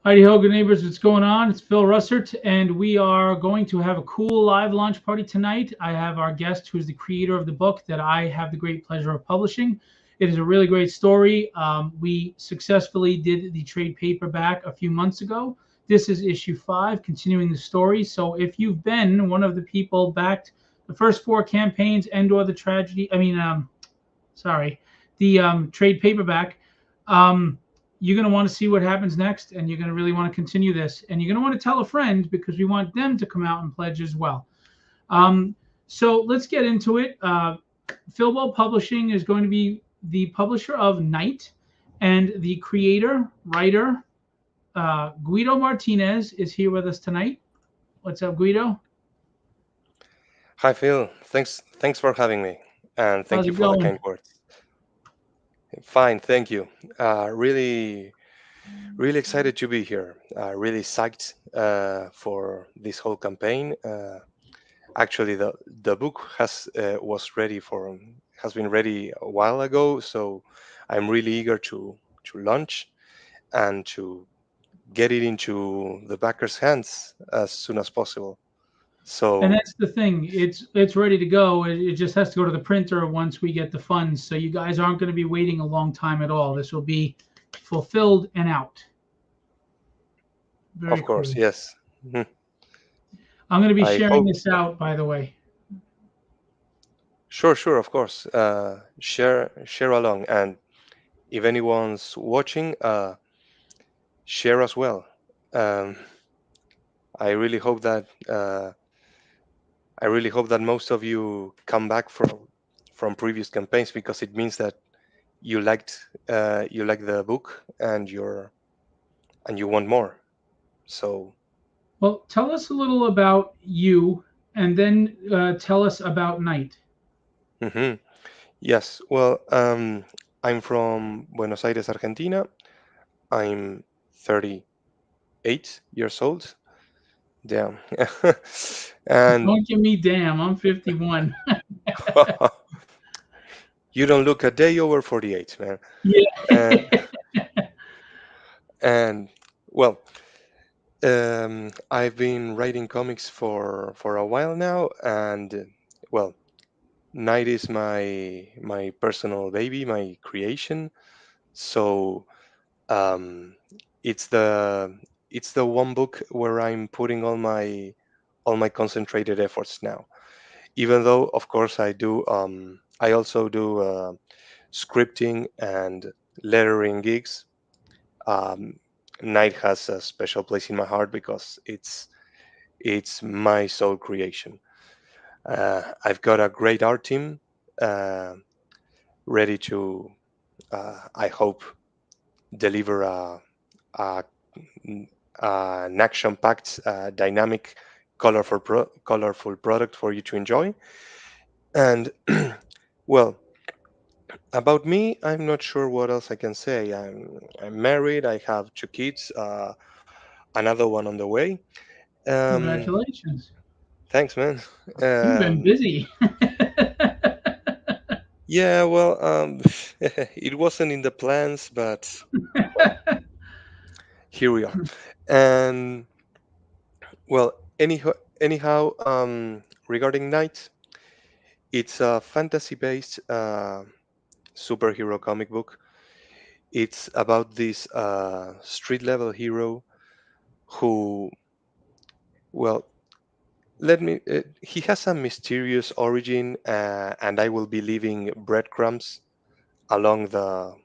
Heidi ho, good neighbors. What's going on? It's Phil Russert, and we are going to have a cool live launch party tonight. I have our guest, who's the creator of the book that I have the great pleasure of publishing. It is a really great story. We successfully did the trade paperback a few months ago. This is issue 5, continuing the story. So if you've been one of the people backed the first 4 campaigns and/or the tragedy, sorry, the trade paperback. Um, you're going to want to see what happens next, and you're going to really want to continue this, and you're going to want to tell a friend because we want them to come out and pledge as well. Um, so let's get into it. Philbo Publishing is going to be the publisher of Night, and the creator, writer, Guido Martinez is here with us tonight. What's up, Guido? Hi, Phil. Thanks for having me, and thank How's you it for the going? kind words. Fine, thank you. Really, really excited to be here. Really psyched for this whole campaign. Actually, the book has been ready a while ago, so I'm really eager to launch and to get it into the backers' hands as soon as possible. And So, that's the thing. It's ready to go. It just has to go to the printer once we get the funds. So you guys aren't going to be waiting a long time at all. This will be fulfilled and out. Very of course, cool. yes. I'm going to be I sharing hope. this out, by the way. Sure, of course. Share along, and if anyone's watching, share as well. Um, I really hope that most of you come back from previous campaigns because it means that you like the book and you want more. So, Well, tell us a little about you, and then tell us about Night. mhm. Yes. Well, I'm from Buenos Aires, Argentina. I'm 38 years old. Damn. And Don't give me damn. I'm 51. you don't look a day over 48, man. Uh, Yeah. and well, I've been writing comics for a while now, and well, Night is my personal baby, my creation. So um, it's the one book where I'm putting all my concentrated efforts now. Even though, of course, I also do scripting and lettering gigs. Um, Night has a special place in my heart because it's my soul creation. I've got a great art team uh, ready to, I hope, deliver a an action-packed, dynamic, colorful product for you to enjoy. And well, about me, I'm not sure what else I can say. I'm married. I have 2 kids, another one on the way. Um, Congratulations. Thanks, man. You've been Um, busy. yeah, well, it wasn't in the plans, but well, here we are. And well, anyhow, regarding Night, it's a fantasy-based superhero comic book. It's about this street-level hero who, well, he has a mysterious origin, and I will be leaving breadcrumbs along the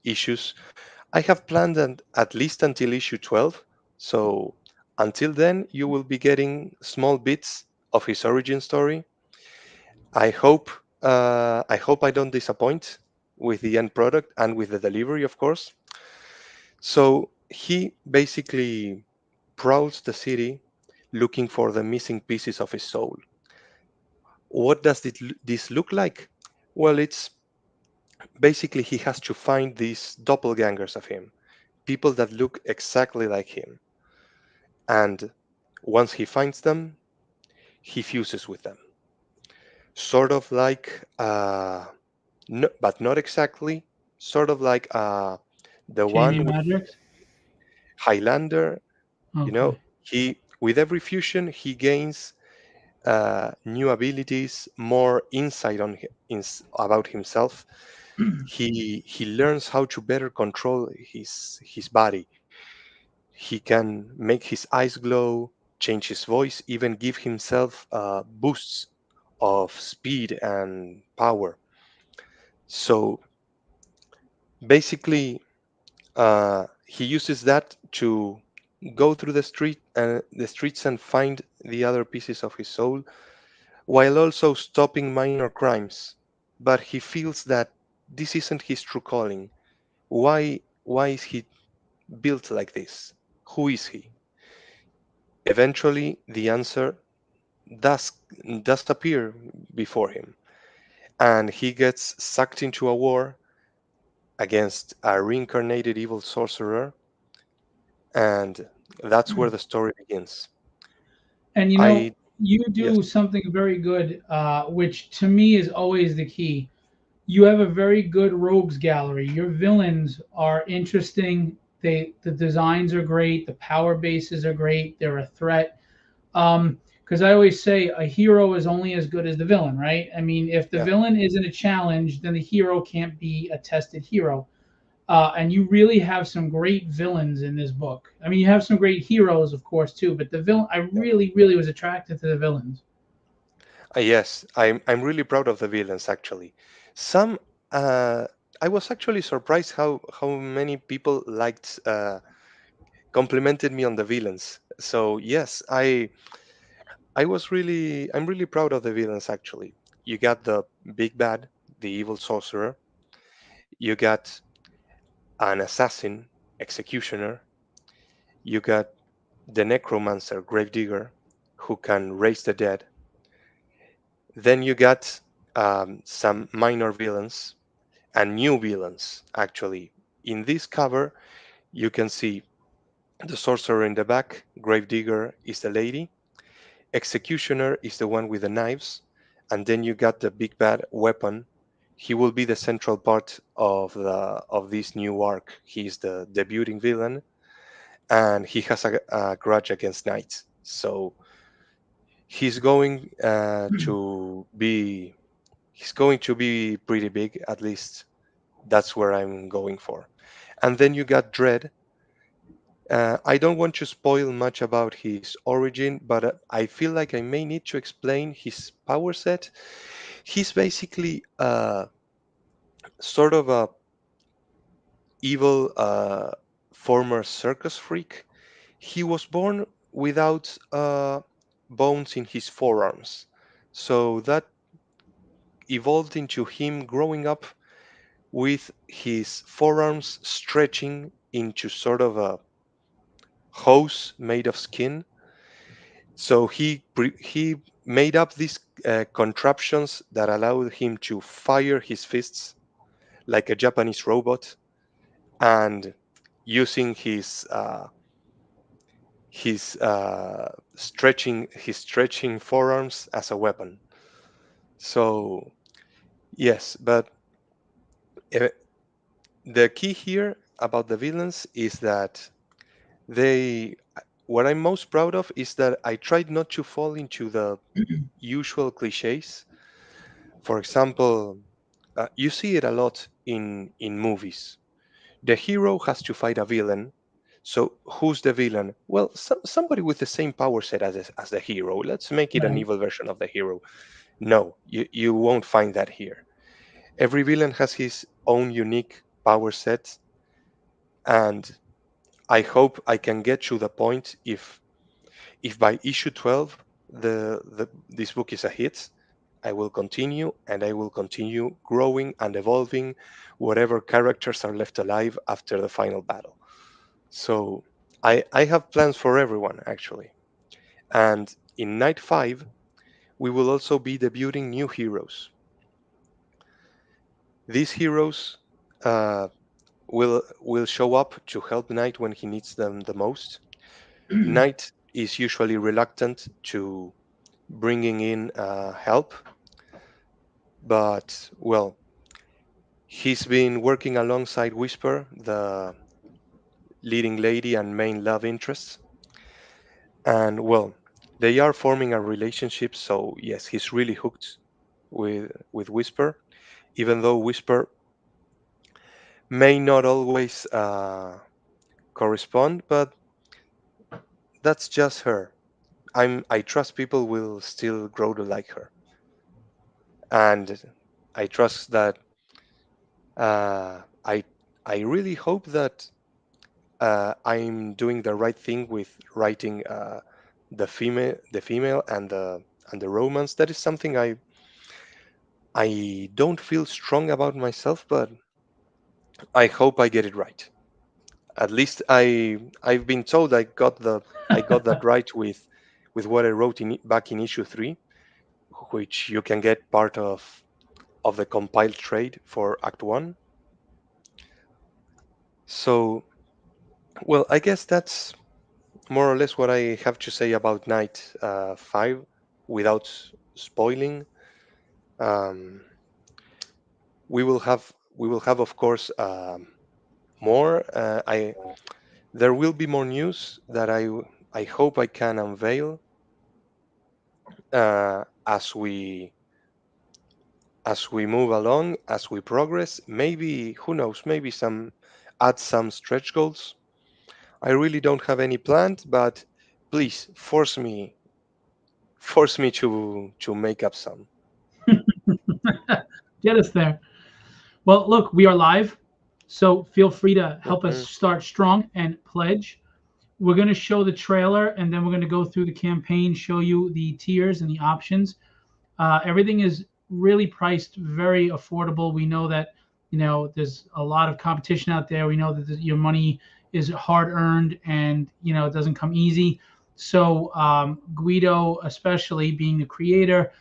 issues. I have planned at least until issue 12. So until then, you will be getting small bits of his origin story. I hope I hope I don't disappoint with the end product and with the delivery, of course. So he basically prowls the city looking for the missing pieces of his soul. What does this look like? Well, it's basically he has to find these doppelgangers of him, people that look exactly like him. And once he finds them, he fuses with them. Sort of like, no, but not exactly, sort of like The Jamie one with Madrox. Highlander, Okay. he with every fusion he gains new abilities, more insight about himself. He learns how to better control his body. He can make his eyes glow, change his voice, even give himself boosts of speed and power. So basically, he uses that to go through the streets and find the other pieces of his soul, while also stopping minor crimes. But he feels that this isn't his true calling. Why is he built like this? Who is he? Eventually, the answer does does appear before him, and he gets sucked into a war against a reincarnated evil sorcerer, and that's where the story begins. And I you Yes, do something very good, which to me is always the key. You have a very good rogues gallery. Your villains are interesting. The designs are great. The power bases are great. They're a threat. Because I always say a hero is only as good as the villain, right? I mean, if the yeah, villain isn't a challenge, then the hero can't be a tested hero. And you really have some great villains in this book. I mean, you have some great heroes, of course, too. But the villain, I yeah. really, really was attracted to the villains. Yes, I'm really proud of the villains actually. Some uh, I was actually surprised how many people liked complimented me on the villains. So yes, I'm really proud of the villains actually. You got the big bad, the evil sorcerer. You got an assassin, executioner. You got the necromancer, gravedigger, who can raise the dead. Then you got some minor villains and new villains actually. In this cover, you can see the sorcerer in the back, gravedigger is the lady, executioner is the one with the knives, and then you got the big bad weapon. He will be the central part of this new arc. He's the debuting villain, and he has a grudge against knights. So he's going to be pretty big. At least that's where I'm going for. And then you got Dread. I don't want to spoil much about his origin, but I feel like I may need to explain his power set. He's basically sort of a evil former circus freak. He was born without bones in his forearms, so that evolved into him growing up with his forearms stretching into sort of a hose made of skin. So he made up these contraptions that allowed him to fire his fists like a Japanese robot, and using his stretching forearms as a weapon. So yes, but uh, the key here about the villains is that they what I'm most proud of is that I tried not to fall into the usual cliches. For example, you see it a lot in movies. The hero has to fight a villain. So who's the villain? Well, somebody with the same power set as the hero. Let's make it an Right. evil version of the hero. No, you won't find that here. Every villain has his own unique power set, and I hope I can get to the point if by issue 12 this book is a hit, I will continue and I will continue growing and evolving whatever characters are left alive after the final battle. So I have plans for everyone actually. And in night 5, we will also be debuting new heroes. These heroes uh, will show up to help Knight when he needs them the most. Knight is usually reluctant to bringing in help, but well, He's been working alongside Whisper, the leading lady and main love interest, and well, they are forming a relationship. So yes, he's really hooked with Whisper, even though Whisper may not always correspond, but that's just her. I trust people will still grow to like her, and I trust that uh, I I really hope that I'm doing the right thing with writing the female and the romance. That is something I don't feel strong about myself, but I hope I get it right. At least I've been told I got that right with what I wrote back in issue 3, which you can get part of the compiled trade for Act 1. So, well, I guess that's more or less what I have to say about Night 5 without spoiling. Um, we will have of course more. I There will be more news that I hope I can unveil as we move along, as we progress. Maybe, who knows? Maybe add some stretch goals. I really don't have any planned, but please force me to make up some. Get us there. Well, look, we are live, so feel free to help us Hmm. start strong and pledge. We're going to show the trailer, and then we're going to go through the campaign, show you the tiers and the options. Everything is really priced very affordable. We know that there's a lot of competition out there. We know that your money is hard earned, and it doesn't come easy. So Guido, especially being the creator,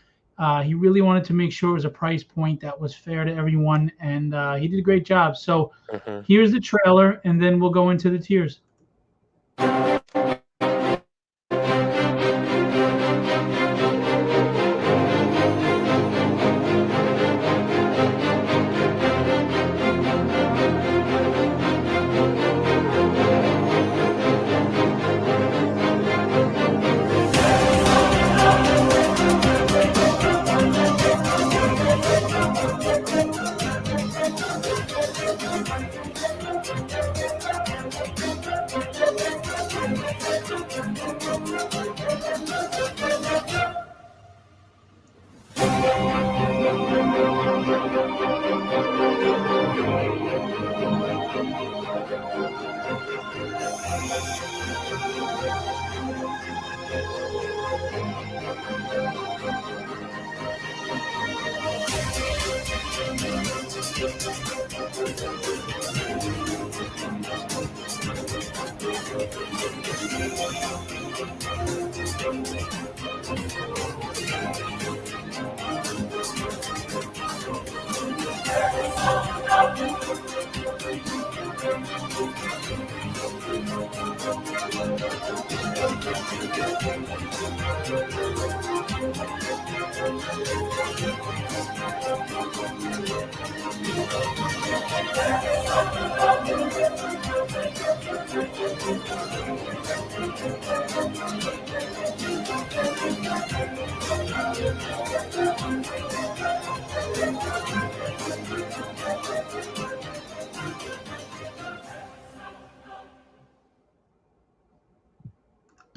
he really wanted to make sure it was a price point that was fair to everyone, and he did a great job. So Hmm. here's the trailer, and then we'll go into the tiers.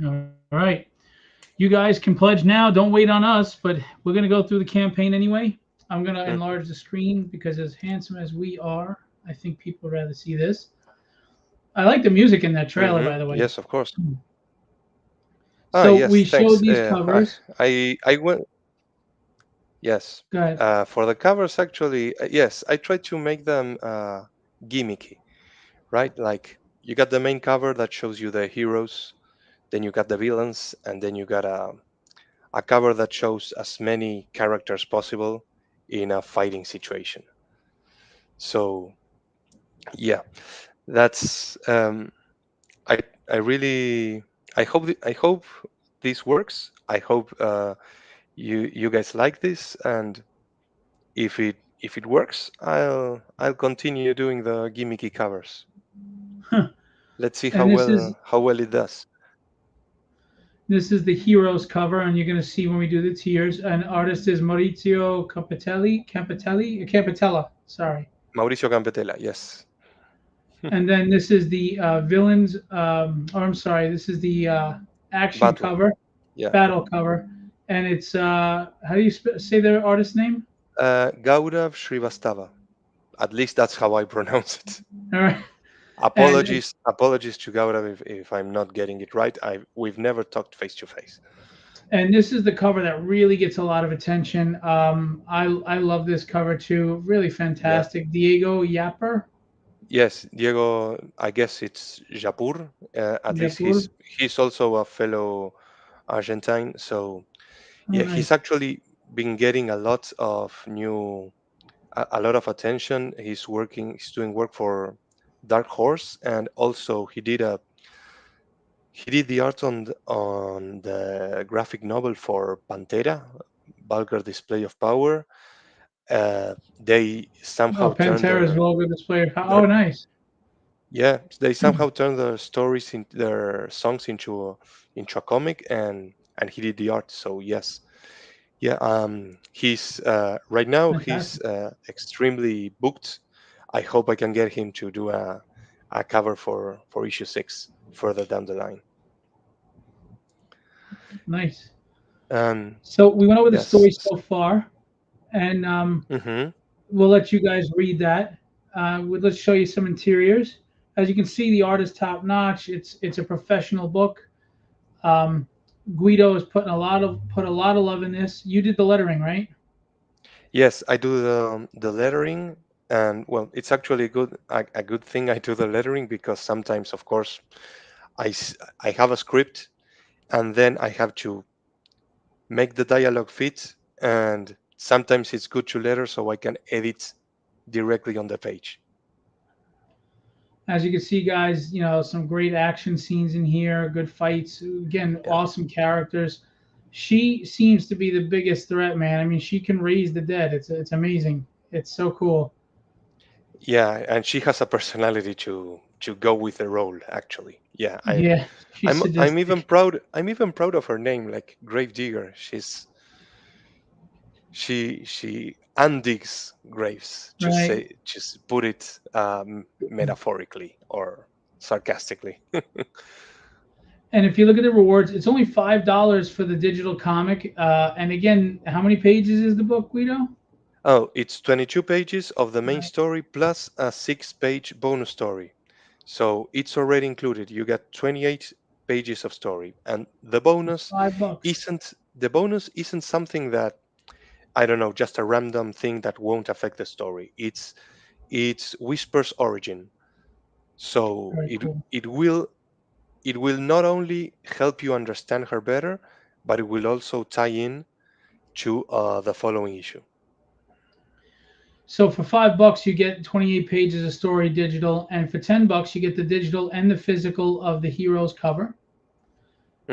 All right. You guys can pledge now. Don't wait on us, but we're going to go through the campaign anyway. I'm going to Hmm. enlarge the screen because, as handsome as we are, I think people would rather see this. I like the music in that trailer, Hmm. by the way. Yes, of course. Ah, So yes, we showed thanks. these covers. I went. Yes. Go ahead. For the covers, actually, yes, I tried to make them gimmicky, right? Like you got the main cover that shows you the heroes, then you got the villains, and then you got a cover that shows as many characters possible in a fighting situation. So yeah, that's I really I hope this works. I hope you guys like this, and if it if it works, I'll continue doing the gimmicky covers. Let's see And how well it does. this is the Heroes cover, and you're going to see when we do the tiers. And artist is Maurizio Campatella. Sorry. Mauricio Campetela, yes. And then this is the villains. Or I'm sorry, this is the action Battle, cover, yeah. battle cover, and it's how do you say their artist name? Gaurav Srivastava. At least that's how I pronounce it. All right, and Apologies to Gaurav if I'm not getting it right. We've never talked face to face. this is the cover that really gets a lot of attention. I love this cover too. Really Yeah. fantastic. Diego Yapper, Yes, Diego. I guess it's Japur. At least Yapur. he's also a fellow Argentine. So Oh, yeah, he's nice. actually been getting a lot of attention. He's doing work for Dark Horse, and also he did the art on the graphic novel for Pantera, Vulgar Display of Power. They Oh, somehow turned Pantera's vulgar display. their Oh, nice. yeah, they somehow turned their stories in their songs into a comic, and he did the art. So yes, yeah. He's right now he's Fantastic. extremely booked. I hope I can get him to do a cover for issue 6 further down the line. Nice. Um, So we went over the yes. story so far, and Mm-hmm. we'll let you guys read that. Let's show you some interiors. As you can see, the art is top notch. It's a professional book. Um, Guido has put a lot of love in this. You did the lettering, right? Yes, I do the lettering, and well, it's actually a good thing I do the lettering because sometimes, of course, I have a script and then I have to make the dialogue fit, and sometimes it's good to letter so I can edit directly on the page. As you can see, guys, some great action scenes in here, good fights. Again, Yeah, awesome characters. She seems to be the biggest threat, man. I mean, she can raise the dead. It's amazing. It's so cool. yeah, and she has a personality to go with the role. Actually, yeah, Yeah, she's I'm even sadistic, proud. I'm even proud of her name, like Gravedigger. She undigs graves. right? Just put it metaphorically or sarcastically. And if you look at the rewards, it's only $5 for the digital comic. And again, how many pages is the book, Guido? Oh, it's 22 pages of the main story plus a 6-page bonus story. So it's already included. You get 28 pages of story, and $5. the bonus isn't something that, I don't know, just a random thing that won't affect the story. It's Whisper's origin. So Very cool. it will not only help you understand her better, but it will also tie in to the following issue. So for $5, you get 28 pages of story digital, and for $10, you get the digital and the physical of the heroes cover.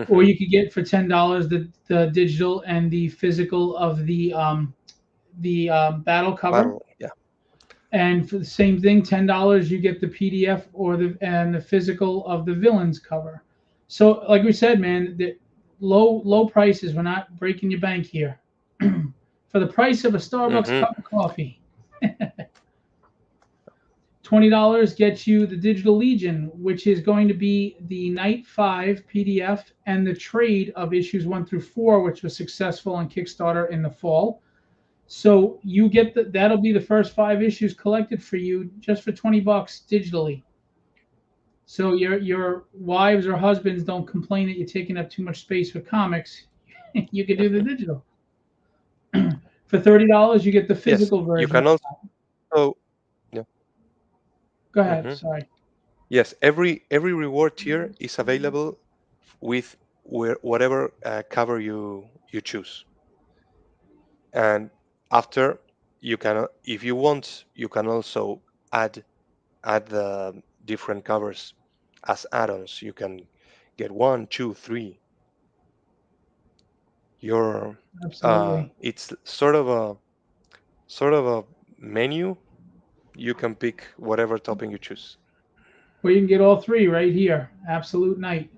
Or Hmm. you could get for $10 the digital and the physical of the battle cover. Battle, yeah. And for the same thing, $10 you get the PDF or the physical of the villains cover. So like we said, man, the low prices. We're not breaking your bank here. For the price of a Starbucks Hmm. cup of coffee, $20 gets you the Digital Legion, which is going to be the Night 5 PDF and the trade of issues 1 through 4, which was successful on Kickstarter in the fall. So you get that'll be the first 5 issues collected for you just for $20 digitally. So your wives or husbands don't complain that you're taking up too much space with comics. You can do the digital. For $30, you get the Yes, physical you version. can also, yeah. Go ahead. Hmm. Sorry. Yes, every reward tier is available with whatever cover you choose, and after you can, if you want, you can also add the different covers as add-ons. You can get one, two, three. Your Absolutely. it's sort of a menu, you can pick whatever topping you choose. Well, you can get all three right here. Absolute Night.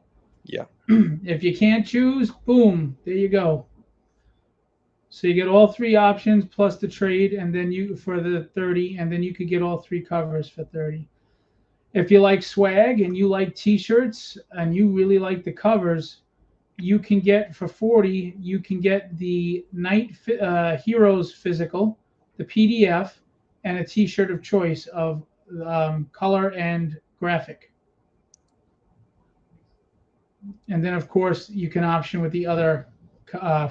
Yeah. If you can't choose, boom, there you go. So you get all three options plus the trade, and then you for the 30, and then you could get all three covers for 30. If you like swag and you like T-shirts and you really like the covers, you can get for 40. You can get the Night Heroes physical, the PDF, and a T-shirt of choice of color and graphic. And then of course you can option with the other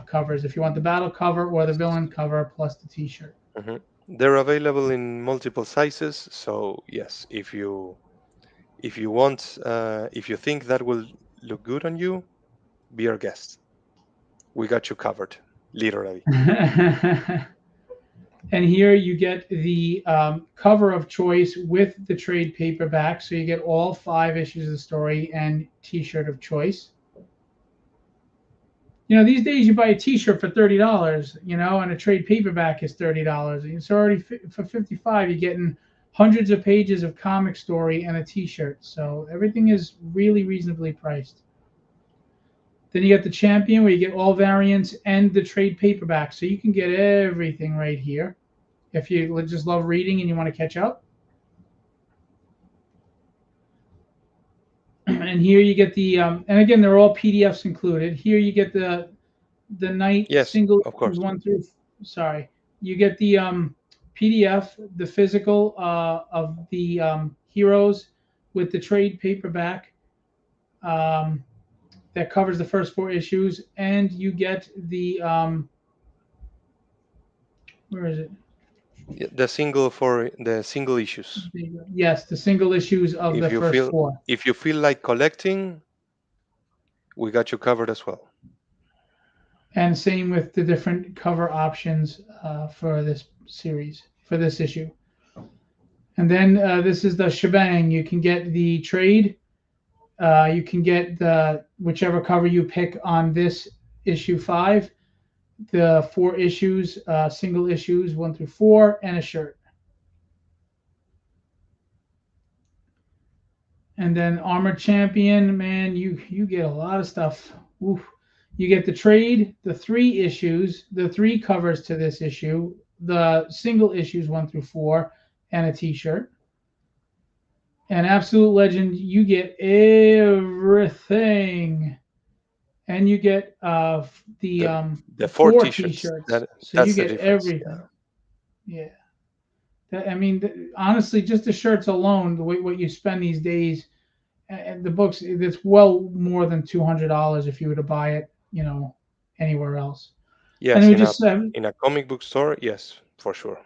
covers if you want the battle cover or the villain cover plus the T-shirt. Hmm. They're available in multiple sizes, so yes, if you want, if you think that will look good on you, be our guest. We got you covered, literally. And here you get the cover of choice with the trade paperback, so you get all 5 issues of the story and T-shirt of choice. These days you buy a T-shirt for $30, and a trade paperback is $30. It's already for 55. You're getting hundreds of pages of comic story and a T-shirt, so everything is really reasonably priced. Then you get the Champion, where you get all variants and the trade paperback, so you can get everything right here. If you just love reading and you want to catch up. And here you get the and again they're all PDFs included. Here you get the Night Yes, single of issues course. 1 through. Sorry, you get the PDF, the physical of the heroes with the trade paperback um, that covers the first 4 issues, and you get the where is it? Yeah, the single for the single issues. Yes, the single issues of the If you first feel four. if you feel like collecting, we got you covered as well. And same with the different cover options for this series, for this issue. And then this is the shebang. You can get the trade. You can get the whichever cover you pick on this issue 5, the 4 issues, single issues 1 through 4, and a shirt. And then Armored Champion, man, you get a lot of stuff. Oof. You get the trade, the 3 issues, the 3 covers to this issue, the single issues 1 through 4, and a T-shirt. And Absolute Legend, you get everything, and you get the The four 4 T-shirts. T-shirts, so you That's the get difference. everything. Yeah. Yeah, I mean, honestly, just the shirts alone, the way what you spend these days, and the books, it's well more than $200 if you were to buy it, anywhere else. And Yes, we just in a comic book store, yes, for sure.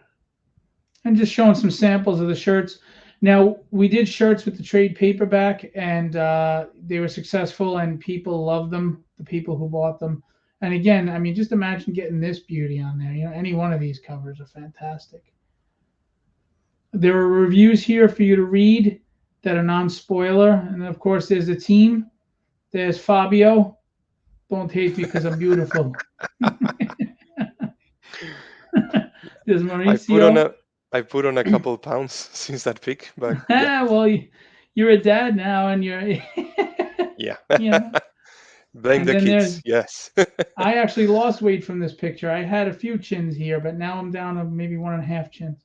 and just showing some samples of the shirts. Now we did shirts with the trade paperback, and they were successful, and people loved them. The people who bought them, and again, I mean, just imagine getting this beauty on there. Any one of these covers are fantastic. There are reviews here for you to read that are non-spoiler, and of course, there's the team. There's Fabio. Don't hate me because I'm beautiful. There's I put on Mauricio. a I put on a couple pounds since that pick, but yeah, Well, you're a dad now, and you're, yeah. you know. Blame And the then kids. there's, Yes. I actually lost weight from this picture. I had a few chins here, but now I'm down to maybe 1.5 chins.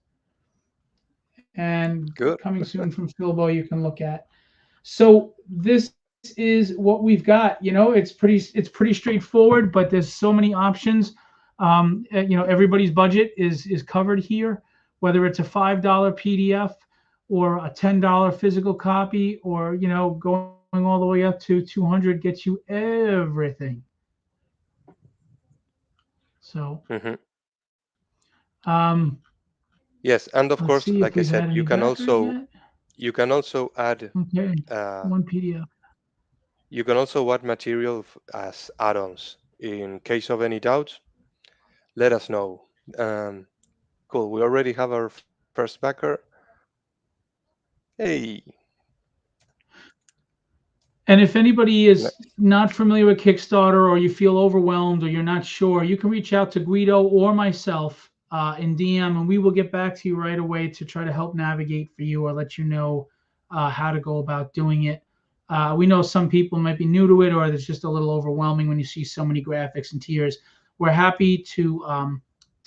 And Good. coming soon from Philbo, you can look at. So this is what we've got. It's pretty straightforward, but there's so many options. Everybody's budget is covered here, whether it's a $5 PDF or a $10 physical copy, or going all the way up to 200 gets you everything. So Hmm. um, Yes, and of let's course, see if like I we've said, had any backers yet. you can also add Okay, uh, one PDF. you can also add material as add-ons. In case of any doubt, let us know. Um, cool. We already have our first backer. Hey, And if anybody is nice. not familiar with Kickstarter, or you feel overwhelmed, or you're not sure, you can reach out to Guido or myself in DM, and we will get back to you right away to try to help navigate for you or let you know how to go about doing it. We know some people might be new to it, or it's just a little overwhelming when you see so many graphics and tiers. We're happy to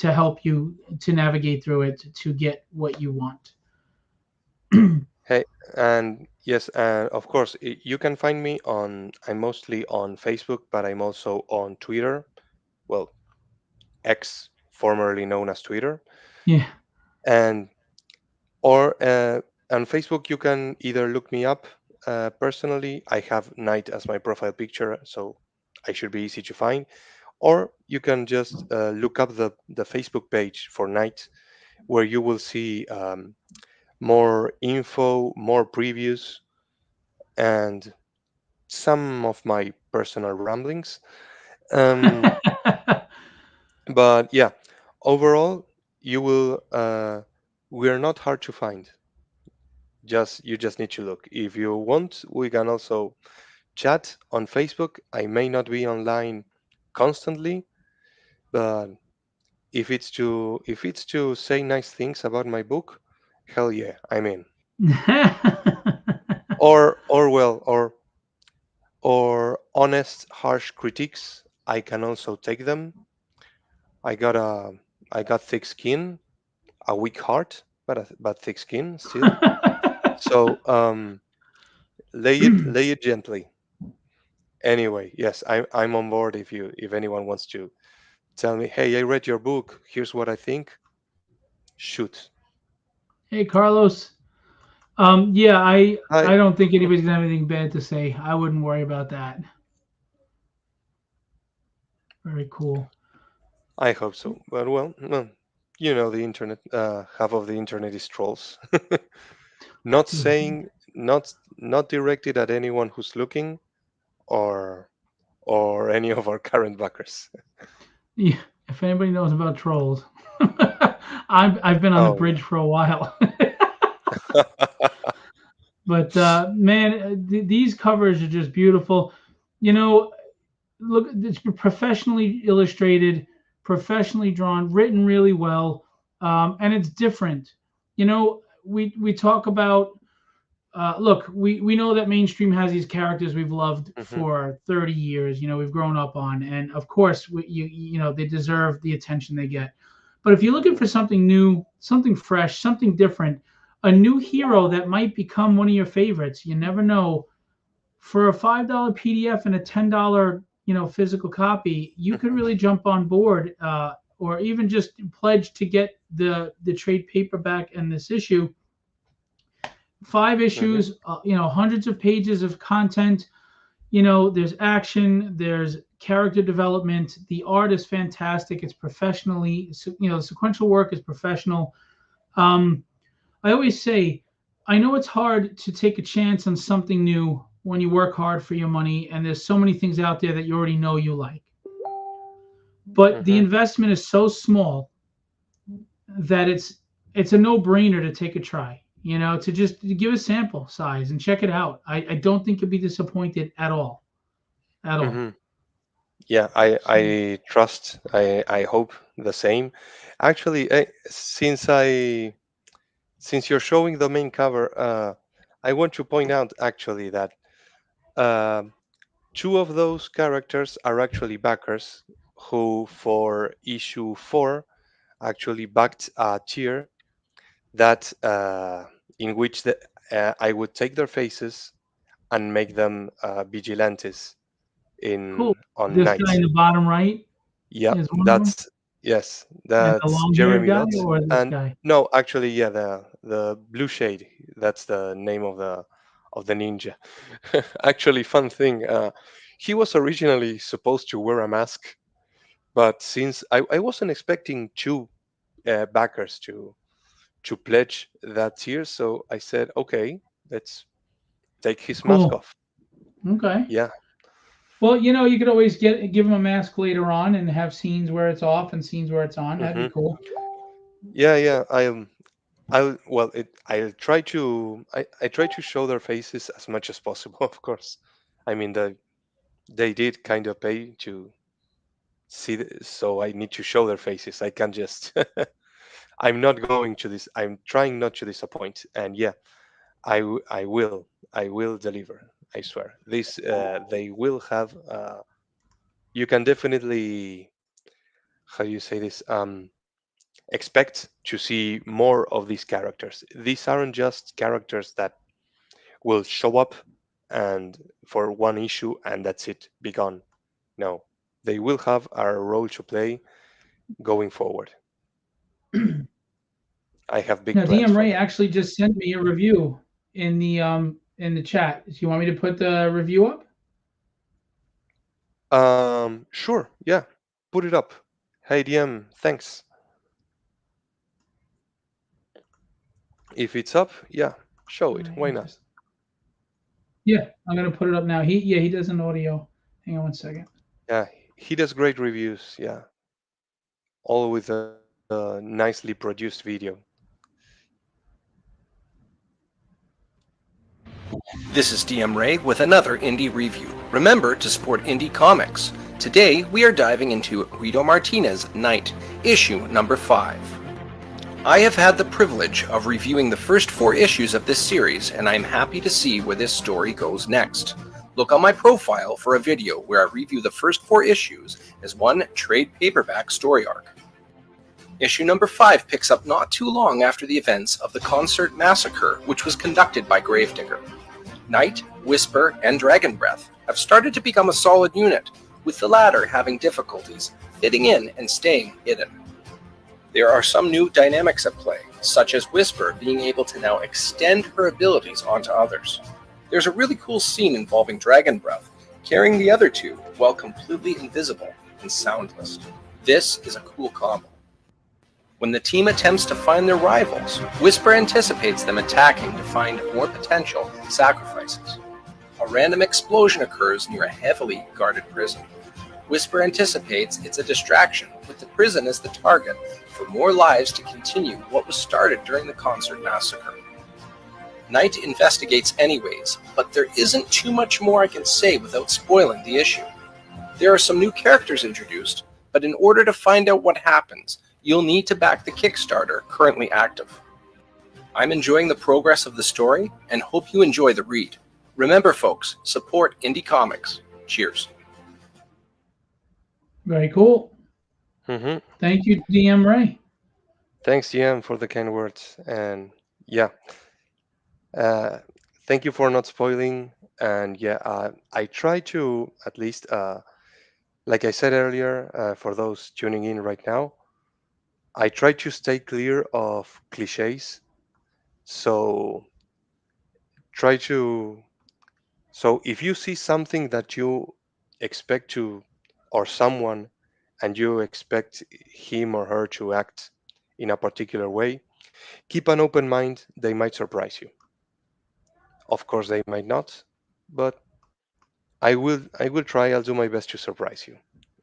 help you to navigate through it to get what you want. Hey, and yes, and of course, you can find me on. I'm mostly on Facebook, but I'm also on Twitter. Well, X, formerly known as Twitter, Yeah. and or on Facebook you can either look me up personally. I have Knight as my profile picture, so I should be easy to find. Or you can just look up the Facebook page for Knight, where you will see more info, more previews, and some of my personal ramblings. Um, but yeah, overall, you will. We're not hard to find. Just you just need to look. If you want, we can also chat on Facebook. I may not be online constantly, but if it's to say nice things about my book, hell yeah, I'm in. Or well, or honest, harsh critiques, I can also take them. I got a I got thick skin, a weak heart, but thick skin still. So lay it gently. Anyway, yes, I'm on board. If anyone wants to tell me, hey, I read your book. Here's what I think. Shoot. Hey, Carlos. Yeah, I I don't think anybody's gonna have anything bad to say. I wouldn't worry about that. Very cool. I hope so. But well, the internet. Half of the internet is trolls. Not saying, not directed at anyone who's looking, or any of our current backers. Yeah, if anybody knows about trolls, I've been on the Oh bridge for a while. yeah. But man, these covers are just beautiful. You know, look, it's professionally illustrated, professionally drawn, written really well, and it's different. You know, we talk about look, we know that mainstream has these characters we've loved hmm for 30 years. You know, we've grown up on, and of course, you know they deserve the attention they get. But if you're looking for something new, something fresh, something different, a new hero that might become one of your favorites, you never know. For a $5 PDF and a $10 physical copy, you could hmm really jump on board, or even just pledge to get the trade paperback and this issue. Five hmm issues, hundreds of pages of content. There's action, there's character development. The art is fantastic. It's professionally, the sequential work is professional. Um, I always say, I know it's hard to take a chance on something new when you work hard for your money, and there's so many things out there that you already know you like. But the hmm investment is so small that it's a no-brainer to take a try. To just give a sample size and check it out. I don't think you'll be disappointed at all, at all. hmm Yeah, I So, I trust. I hope the same. Actually, since you're showing the main cover, I want to point out actually that um two of those characters are actually backers who, for issue 4, actually backed a tier that in which I would take their faces and make them vigilantes cool. in on This guy in night. the bottom right Yeah, is one of them, that's yes, and the that's long-haired Jeremy guy, Lott. or this And guy. no, actually, yeah, the blue shade. That's the name of the ninja. Actually, fun thing. He was originally supposed to wear a mask, but since I wasn't expecting two backers to pledge that tier, so I said, okay, let's take his mask Cool. off. Okay. Yeah. Well, you could always give him a mask later on and have scenes where it's off and scenes where it's on. That'd be hmm cool. Yeah, yeah. I'll try I try to show their faces as much as possible, of course. I mean, they did kind of pay so I need to show their faces. I can't just. I'm not going to this. I'm trying not to disappoint. And yeah, I will. I will deliver. I swear. This they will have. You can definitely. How do you say this? Expect to see more of these characters. These aren't just characters that will show up and for one issue and that's it, be gone. No, they will have a role to play going forward. I have big Now, plans DM for Ray them. actually just sent me a review in the chat. Do you want me to put the review up? Sure, yeah, put it up. Hey DM, thanks. If it's up, yeah, show All it. right, Why not? yeah, I'm gonna put it up now. He does an audio. Hang on one second. Yeah, he does great reviews. Yeah, all with a nicely produced video. This is DM Ray with another indie review. Remember to support indie comics. Today we are diving into Guido Martinez Night, issue number 5. I have had the privilege of reviewing the first 4 issues of this series, and I'm happy to see where this story goes next. Look on my profile for a video where I review the first 4 issues as one trade paperback story arc. Issue number 5 picks up not too long after the events of the concert massacre, which was conducted by Gravedigger. Night, Whisper, and Dragon Breath have started to become a solid unit, with the latter having difficulties fitting in and staying hidden. There are some new dynamics at play, such as Whisper being able to now extend her abilities onto others. There's a really cool scene involving Dragon Breath carrying the other two while completely invisible and soundless. This is a cool combo. When the team attempts to find their rivals, Whisper anticipates them attacking to find more potential sacrifices. A random explosion occurs near a heavily guarded prison. Whisper anticipates it's a distraction, with the prison as the target for more lives to continue what was started during the concert massacre. Night investigates anyways, but there isn't too much more I can say without spoiling the issue. There are some new characters introduced, but in order to find out what happens, you'll need to back the Kickstarter currently active. I'm enjoying the progress of the story and hope you enjoy the read. Remember, folks, support indie comics. Cheers. Very cool. Mm-hmm. Thank you, DM Ray. Thanks, DM, for the kind words. And yeah, uh, thank you for not spoiling. And yeah, I try to at least, like I said earlier, for those tuning in right now, I try to stay clear of cliches. So try to. So if you see something that you expect to, or someone, and you expect him or her to act in a particular way, keep an open mind. They might surprise you. Of course, they might not, but I will try. I'll do my best to surprise you,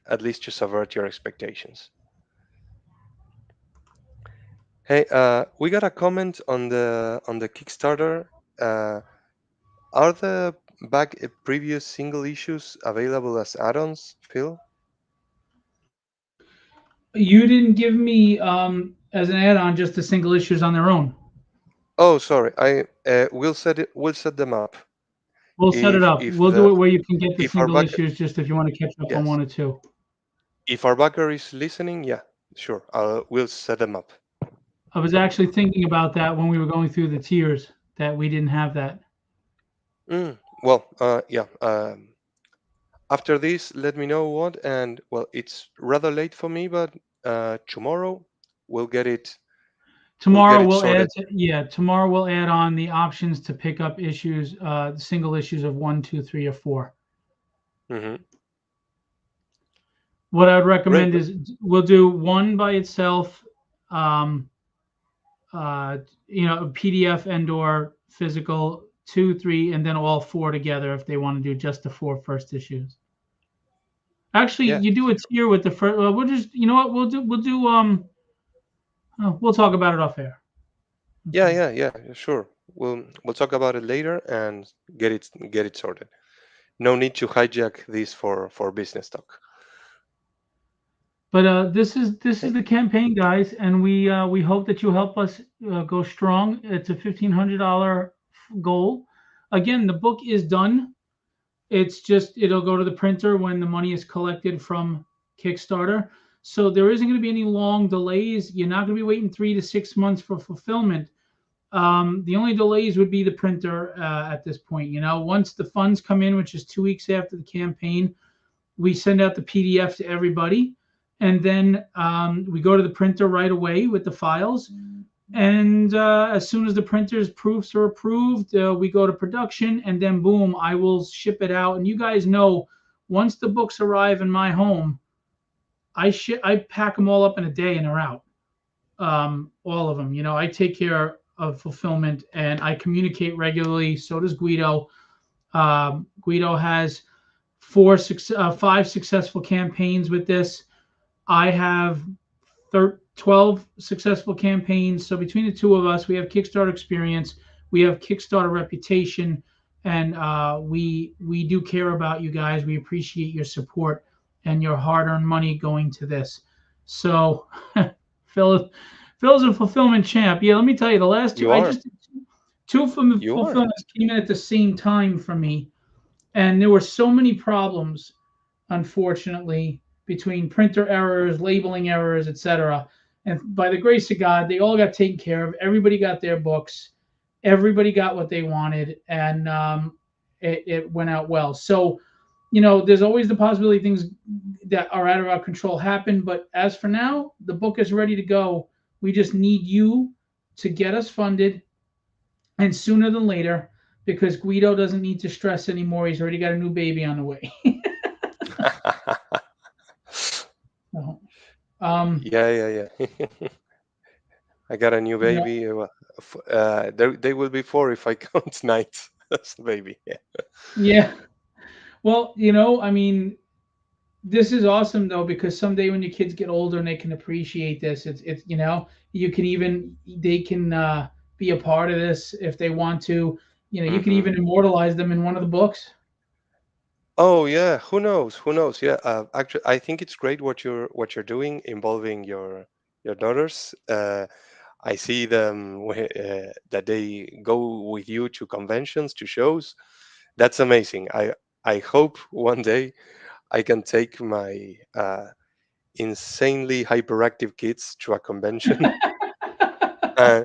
at least to subvert your expectations. Hey, we got a comment on the Kickstarter. Uh, are the back previous single issues available as add-ons, Phil? You didn't give me as an add-on just the single issues on their own. Oh, sorry. I We'll set it. We'll set them up. We'll set it up. If We'll do the it where you can get the if our single backer, issues just if you want to catch up on yes, one or two. if our backer is listening, yeah, sure. We'll set them up. I was actually thinking about that when we were going through the tiers that we didn't have that. Well, yeah. After this, let me know what. And well, it's rather late for me, but tomorrow we'll get it. We'll get Tomorrow it we'll add sorted. to, yeah, tomorrow we'll add on the options to pick up issues, single issues of 1, 2, 3, or 4. Hmm. What I would Great. recommend is we'll do one by itself, um, uh, PDF and or physical, 2, 3, and then all 4 together if they want to do just the 4 first issues. Actually, Yeah. you do a tier with the first. We'll just, you know what, we'll do. We'll talk about it off air. Yeah. Okay. Yeah. Yeah. Sure. We'll talk about it later and get it sorted. No need to hijack this for business talk. But this is the campaign, guys, and we hope that you help us go strong. It's a $1,500 goal. Again, the book is done. It's just it'll go to the printer when the money is collected from Kickstarter. So there isn't going to be any long delays. You're not going to be waiting 3 to 6 months for fulfillment. The only delays would be the printer at this point. Once the funds come in, which is 2 weeks after the campaign, we send out the PDF to everybody, and then we go to the printer right away with the files. And as soon as the printer's proofs are approved, we go to production, and then boom, I will ship it out. And you guys know, once the books arrive in my home, I pack them all up in a day and they're out. All of them. I take care of fulfillment and I communicate regularly. So does Guido. Guido has 5 successful campaigns with this. I have 12 successful campaigns. So between the two of us, we have Kickstarter experience, we have Kickstarter reputation, and we do care about you guys. We appreciate your support and your hard-earned money going to this. So Phil's a fulfillment champ. Yeah, let me tell you, the last two, You I are. just did two You are. fulfillments came in at the same time for me, and there were so many problems, unfortunately, between printer errors, labeling errors, etc. And by the grace of God, they all got taken care of. Everybody got their books. Everybody got what they wanted, and it went out well. So, there's always the possibility things that are out of our control happen. But as for now, the book is ready to go. We just need you to get us funded, and sooner than later, because Guido doesn't need to stress anymore. He's already got a new baby on the way. So, Yeah. I got a new you know, baby. They will be 4 if I count nights. That's the baby. Yeah. yeah. Well, I mean, this is awesome though, because someday when your kids get older and they can appreciate this, it's you can even they can be a part of this if they want to. You can Hmm. even immortalize them in one of the books. Oh yeah. Who knows? Who knows? Yeah. Actually, I think it's great what you're doing involving your daughters. I see them that they go with you to conventions, to shows. That's amazing. I hope one day I can take my insanely hyperactive kids to a convention. uh,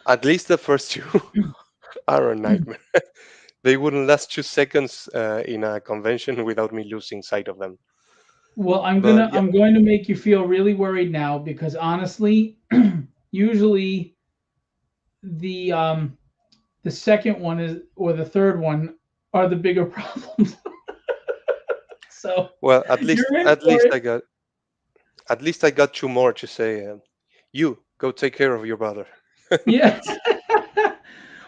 at least the first two are a nightmare. They wouldn't last 2 seconds in a convention without me losing sight of them. Well, But yeah. I'm going to make you feel really worried now, because honestly, usually the second one is or the third one are the bigger problems. So Well, you're in for it. at least I got 2 more to say. You go take care of your brother. Yes.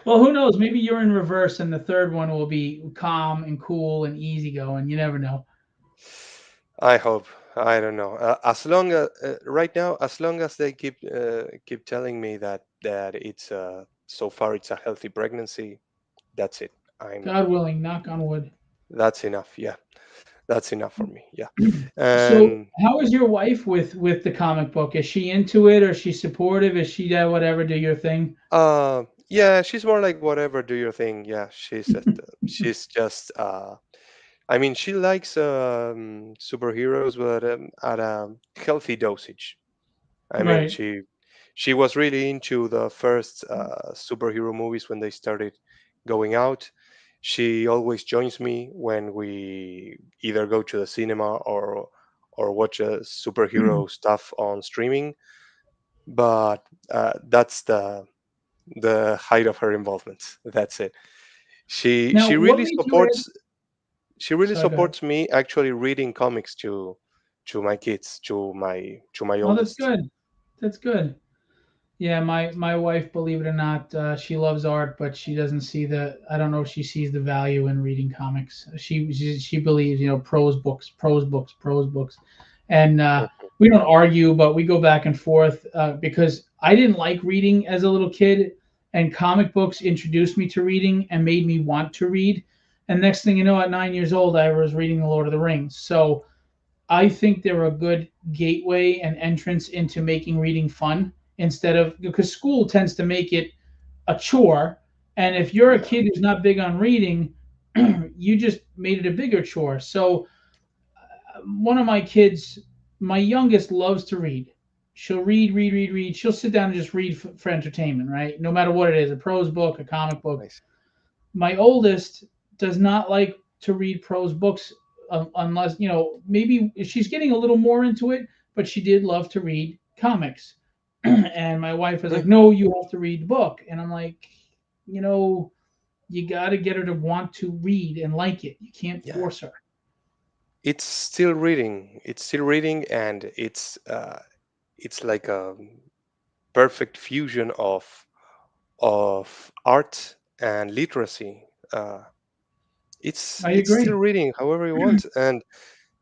Well, who knows? Maybe you're in reverse, and the third one will be calm and cool and easygoing. You never know. I hope. I don't know. As long as right now, as long as they keep telling me that it's so far it's a healthy pregnancy, that's it. I'm God willing, knock on wood. That's enough. Yeah, that's enough for me. Yeah, So, and how is your wife with the comic book? Is she into it, or is she supportive? Is she whatever, do your thing? yeah, she's more like whatever, do your thing. Yeah, she's just I mean, she likes superheroes, but at a healthy dosage. I mean, Right. she was really into the first superhero movies when they started going out. She always joins me when we either go to the cinema or watch superhero stuff on streaming. But that's the height of her involvement. That's it. She Now, she what really made you read? supports she really Sorry, go ahead. supports me actually reading comics to my kids, to my Oh, that's oldest. good. That's good. Yeah, my wife, believe it or not, she loves art, but she doesn't see the. I don't know if she sees the value in reading comics. She believes, prose books, prose books, prose books, and we don't argue, but we go back and forth because I didn't like reading as a little kid, and comic books introduced me to reading and made me want to read. And next thing you know, at 9 years old, I was reading The Lord of the Rings. So I think they're a good gateway and entrance into making reading fun instead of because school tends to make it a chore. And if you're a Yeah. kid who's not big on reading, you just made it a bigger chore. So one of my kids, my youngest, loves to read. She'll read. She'll sit down and just read for entertainment, right? No matter what it is, a prose book, a comic book. Nice. My oldest does not like to read prose books unless, maybe she's getting a little more into it, but she did love to read comics. And my wife was Mhm. like, no, you have to read the book. And I'm like, you know, you got to get her to want to read and like it. You can't Yeah. force her. It's still reading. It's still reading, and it's like a perfect fusion of art and literacy. Uh, I it's still agree. reading however you want, and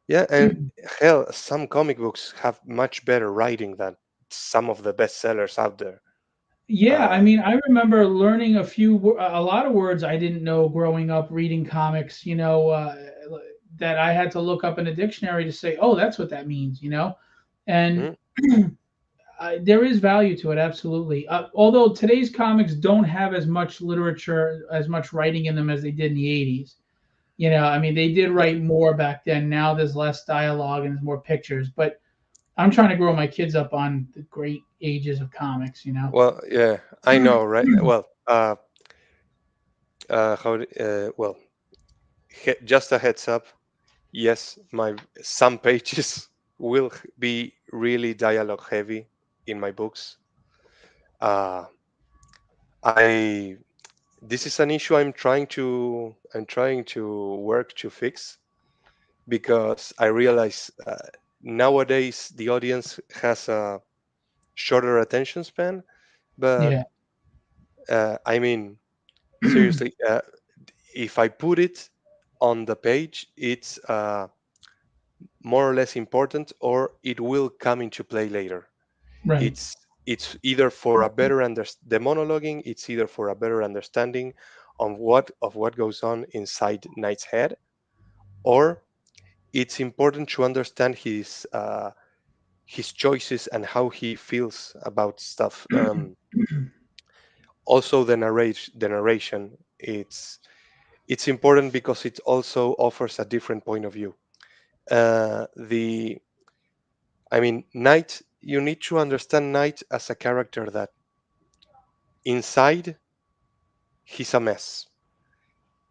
yeah, and hell, some comic books have much better writing than some of the bestsellers out there. Yeah, I Uh, mean, I remember learning a lot of words I didn't know growing up reading comics, that I had to look up in a dictionary to say, oh, that's what that means. And mm, there is value to it, absolutely. Although today's comics don't have as much literature, as much writing in them as they did in the 80s. I mean, they did yeah, write more back then. Now there's less dialogue and there's more pictures. But I'm trying to grow my kids up on the great ages of comics. well, yeah, I know, right? Well, well, just a heads up. Yes, my some pages will be really dialogue heavy in my books. Uh, I This is an issue I'm trying to work to fix because I realize nowadays the audience has a shorter attention span. But Yeah. I mean, seriously, if I put it on the page, it's more or less important, or it will come into play later. Right. It's either for a better the monologuing. It's either for a better understanding of what goes on inside Knight's head, or it's important to understand his choices and how he feels about stuff. Also, the narration. It's important because it also offers a different point of view. The I mean, Knight. You need to understand Knight as a character that inside he's a mess.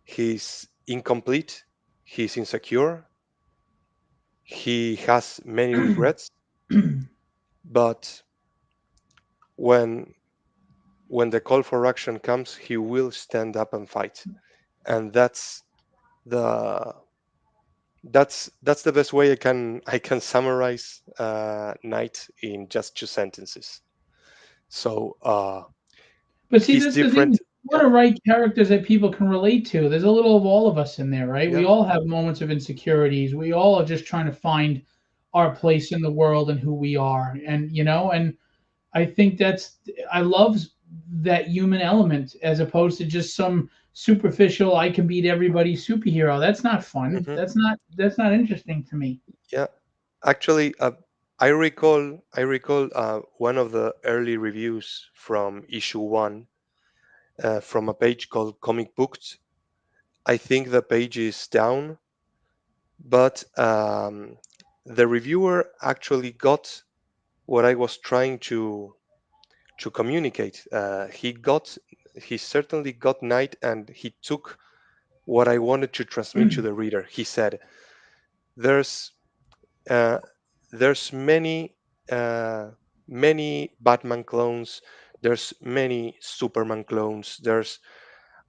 He's incomplete. He's insecure. He has many regrets. But when when the call for action comes, he will stand up and fight. And the that's the best way I can summarize Knight in just 2 sentences. So But see, he's that's the thing. You different. want Yeah, to write characters that people can relate to. There's a little of all of us in there, right? We yeah. all have moments of insecurities. We all are just trying to find our place in the world and who we are. And I think I love that human element as opposed to just some superficial, I can beat everybody superhero. That's not fun. Hmm. That's not interesting to me. Yeah. Actually, I recall one of the early reviews from issue one, from a page called Comic Books. I think the page is down, but the reviewer actually got what I was trying to communicate. He certainly got Knight, and he took what I wanted to transmit to the reader. He said, "There's uh, there's uh, many Batman clones. There's many Superman clones. There's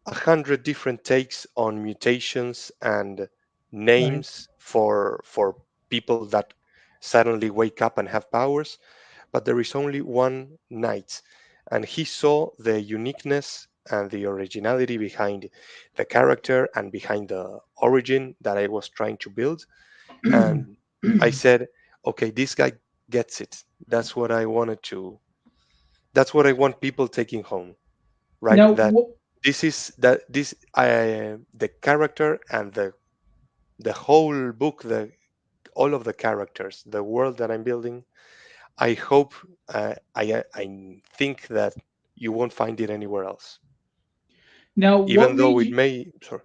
100 different takes on mutations and Right. names for people that suddenly wake up and have powers, but there is only one Knight." And he saw the uniqueness and the originality behind the character and behind the origin that I was trying to build. And I said, okay, this guy gets it. That's what I want people taking home, right? Now, That this the character and the whole book, the all of the characters, the world that I'm building. I hope, I think that you won't find it anywhere else, Now, even though it may. Sorry.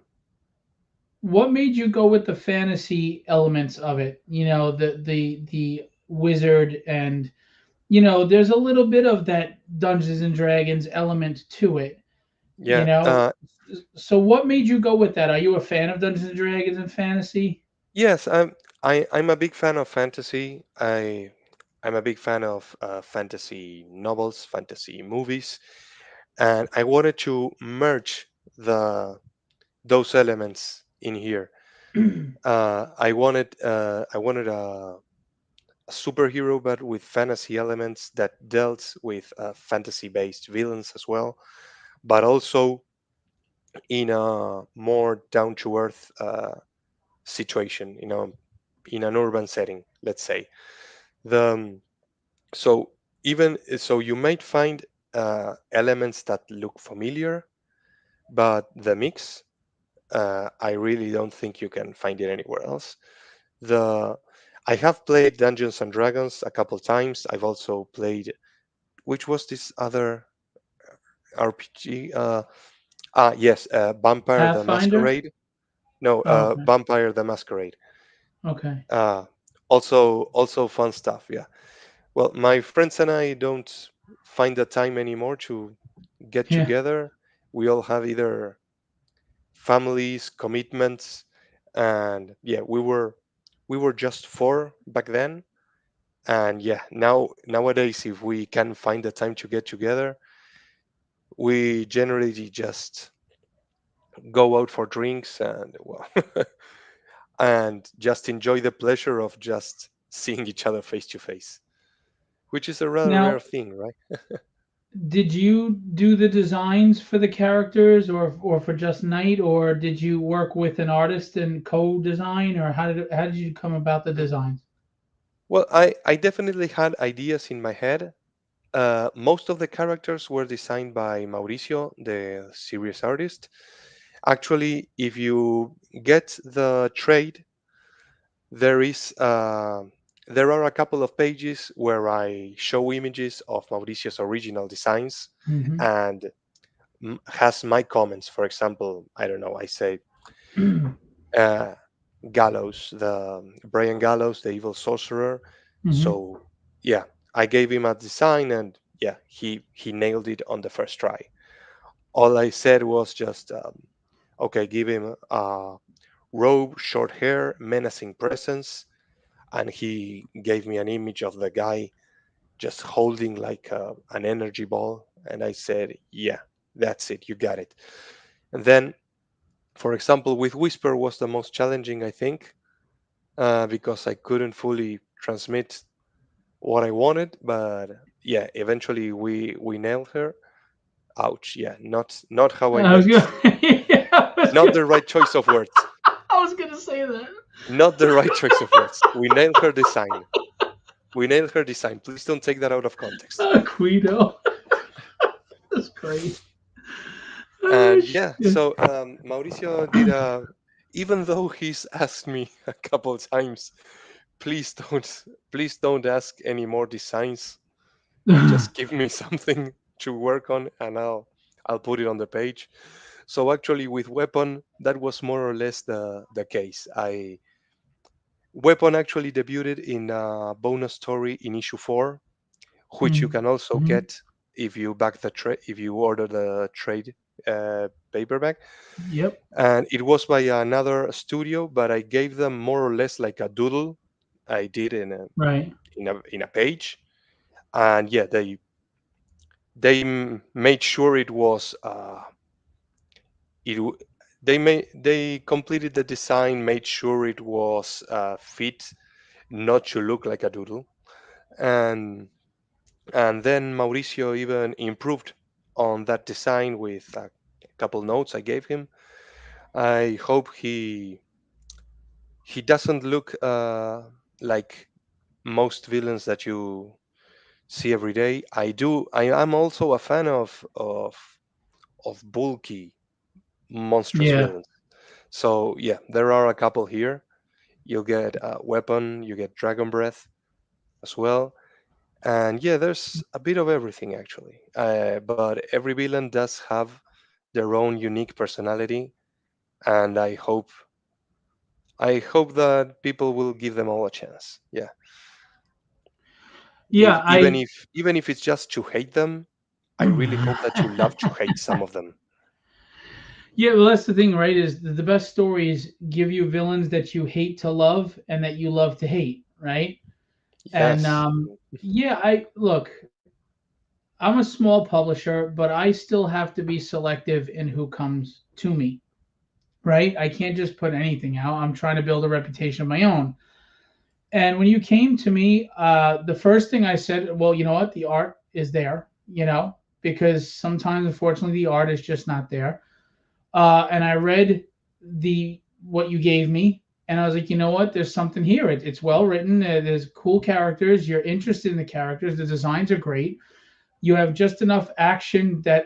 what made you go with the fantasy elements of it? You know, the wizard, and there's a little bit of that Dungeons and Dragons element to it. You Yeah. know, so what made you go with that? Are you a fan of Dungeons and Dragons and fantasy? Yes, I'm a big fan of fantasy. I'm a big fan of fantasy novels, fantasy movies, and I wanted to merge the those elements in here. I wanted a superhero, but with fantasy elements that dealt with fantasy-based villains as well, but also in a more down-to-earth situation, in an urban setting, let's say. The so even so, you might find elements that look familiar, but the mix, I really don't think you can find it anywhere else. The I have played Dungeons and Dragons a couple times. I've also played, which was this other RPG? Yes, Vampire the Pathfinder. Masquerade. No, Oh, okay. Vampire the Masquerade. Okay. Uh, also fun stuff. Yeah. Well, my friends and I don't find the time anymore to get Yeah. together. We all have either families, commitments, and yeah, we were just four back then. And yeah, nowadays, if we can find the time to get together, we generally just go out for drinks and, well, and just enjoy the pleasure of just seeing each other face to face, which is a rather rare Now, thing, right? did you do the designs for the characters, or for just Knight, or did you work with an artist and co-design, or how did you come about the designs? Well, I definitely had ideas in my head. Most of the characters were designed by Mauricio, the series artist. Actually, if you get the trade, there is there are a couple of pages where I show images of Mauricio's original designs Hmm. and has my comments. For example, I don't know, I say uh, Gallows, the Brian Gallows, the evil sorcerer. Hmm. So yeah, I gave him a design, and yeah, he nailed it on the first try. All I said was just, okay, give him a robe, short hair, menacing presence, and he gave me an image of the guy just holding like an energy ball, and I said, yeah, that's it, you got it. And then, for example, with Whisper was the most challenging, I think, because I couldn't fully transmit what I wanted. But yeah, eventually we nailed her. Ouch! Yeah, not how I I was meant. gonna, yeah, Not the right choice of words. I was gonna say that. Not the right choice of words. We nailed her design. We nailed her design. Please don't take that out of context. Guido. That's great. And yeah, Shit. so Mauricio did a. Even though he's asked me a couple of times, please don't ask any more designs. Just give me something to work on, and I'll put it on the page. So actually, with Weapon, that was more or less the case. I Weapon actually debuted in a bonus story in issue 4, which you can also Mhm. get if you if you order the trade paperback. Yep. And it was by another studio, but I gave them more or less like a doodle I did Right. in a page. And yeah, they made sure it was it w- they completed the design, made sure it was fit, not to look like a doodle. And and then Mauricio even improved on that design with a couple notes I gave him. I hope he doesn't look like most villains that you see every day. I am also a fan of bulky, monstrous Yeah. villains. So yeah, there are a couple here. you'll get a weapon, you get dragon breath as well. And yeah, there's a bit of everything actually. But every villain does have their own unique personality, and I hope that people will give them all a chance. Yeah, if Yeah, even I if even if it's just to hate them, I really hope that you love to hate some of them. yeah, well, that's the thing, right? Is the best stories give you villains that you hate to love and that you love to hate, right? And Yes. yeah, I look. I'm a small publisher, but I still have to be selective in who comes to me, right? I can't just put anything out. I'm trying to build a reputation of my own. And when you came to me, the first thing I said, well, you know what? The art is there, because sometimes, unfortunately, the art is just not there. And I read the what you gave me, and I was like, you know what? There's something here. It's well written. There's cool characters. You're interested in the characters. The designs are great. You have just enough action that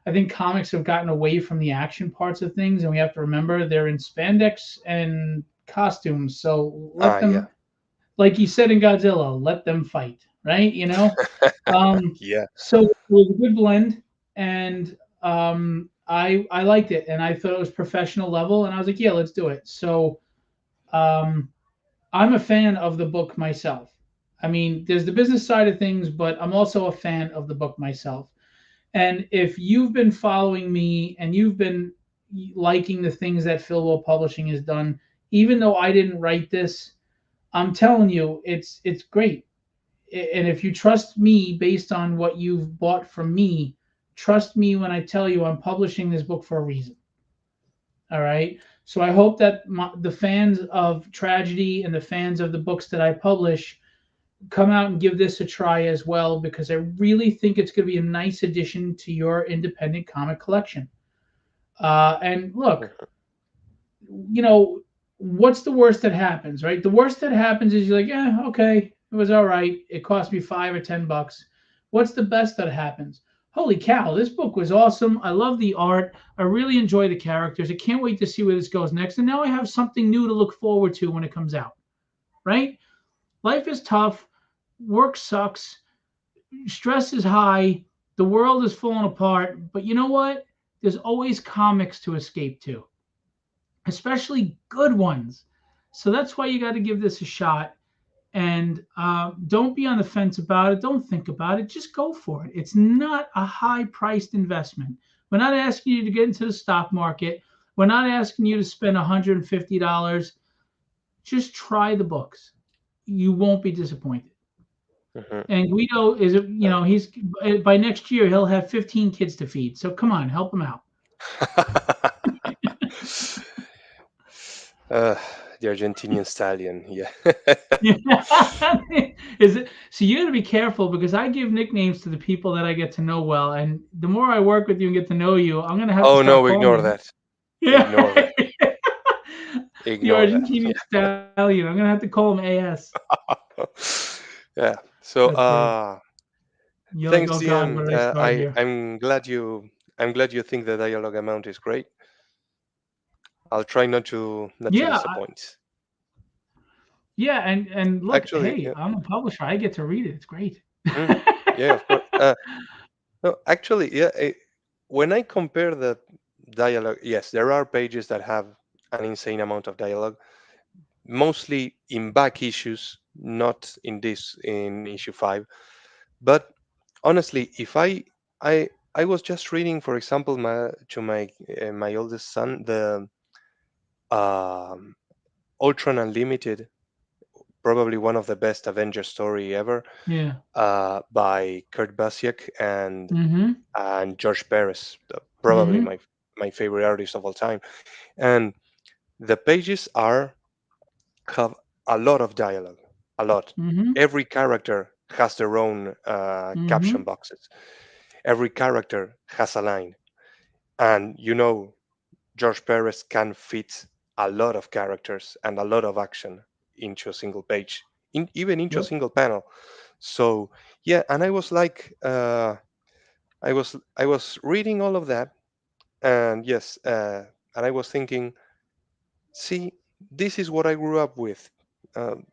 I think comics have gotten away from the action parts of things, and we have to remember they're in spandex and costumes. So let Ah, yeah. them, like you said in Godzilla, let them fight, right? Um, Yeah. so it was a good blend, and I liked it, and I thought it was professional level, and I was like, yeah, let's do it. So um, I'm a fan of the book myself. I mean, there's the business side of things, but I'm also a fan of the book myself. And if you've been following me and you've been liking the things that Philwell Publishing has done, even though I didn't write this, I'm telling you, it's great. And if you trust me based on what you've bought from me, trust me when I tell you I'm publishing this book for a reason. All right. So I hope that the fans of tragedy and the fans of the books that I publish come out and give this a try as well, because I really think it's going to be a nice addition to your independent comic collection. And look, Mhm. what's the worst that happens, right? The worst that happens is you're like, yeah, okay, it was all right. It cost me $5 or $10. What's the best that happens? Holy cow, this book was awesome. I love the art. I really enjoy the characters. I can't wait to see where this goes next. And now I have something new to look forward to when it comes out, right? Life is tough. Work sucks. Stress is high. The world is falling apart. But you know what? There's always comics to escape to, especially good ones. So that's why you got to give this a shot. And don't be on the fence about it. Don't think about it. Just go for it. It's not a high priced investment. We're not asking you to get into the stock market. We're not asking you to spend $150. Just try the books. You won't be disappointed. Mhm. And Guido is, Uh, he's by next year he'll have 15 kids to feed. So come on, help him out. uh, the Argentinian stallion. Yeah. Yeah. Is it so you got to be careful because I give nicknames to the people that I get to know well, and the more I work with you and get to know you, I'm gonna have to Oh start no, calling ignore you. that. Yeah. Ignore that. The Ignore that. Argentinian stallion. I'm gonna have to call him AS. Yeah. Yeah. So That's great. You're like, thanks, oh God, DM. where did I start here? I'm glad you think the dialogue amount is great. I'll try not to Yeah, disappoint. yeah, and look, Actually, hey, yeah. I'm a publisher. I get to read it. It's great. Mm, yeah, of course. No, actually, yeah. When I compare the dialogue, yes, there are pages that have an insane amount of dialogue, mostly in back issues, not in issue 5. But honestly, if I was just reading, for example, my oldest son, the um, Ultron Unlimited, probably one of the best Avenger story ever, Yeah. by Kurt Busiek Mm-hmm. and George Perez, probably Mm-hmm. my favorite artist of all time. And the pages have a lot of dialogue, a lot. Mm-hmm. Every character has their own caption Mm-hmm. boxes. Every character has a line, and George Perez can fit a lot of characters and a lot of action into a single page, even into a Yep. single panel. So yeah, and I was like, I was reading all of that, and yes, and I was thinking, see, this is what I grew up with, um,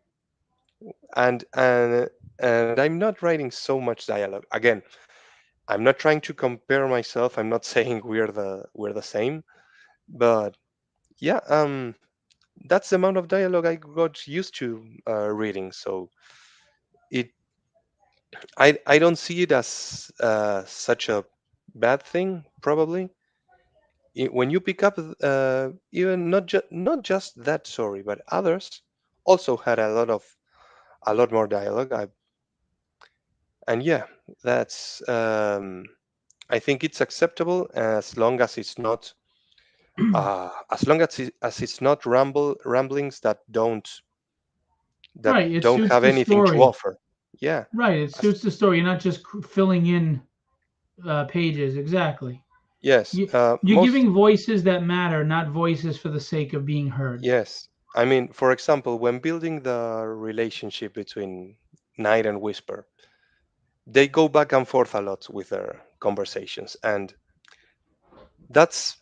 and and and I'm not writing so much dialogue. Again, I'm not trying to compare myself. I'm not saying we're the same, but yeah, that's the amount of dialogue I got used to reading. So it I don't see it as such a bad thing. Probably when you pick up even not just that story, but others also had a lot more dialogue. And yeah, that's I think it's acceptable as long as it's not as it's not ramblings that Right. It don't suits have the anything to story. offer. Yeah, Right. It as, suits the story. You're not just filling in pages. Exactly. yes, You're most giving voices that matter, not voices for the sake of being heard. yes. I mean, for example, when building the relationship between Knight and Whisper, they go back and forth a lot with their conversations, and that's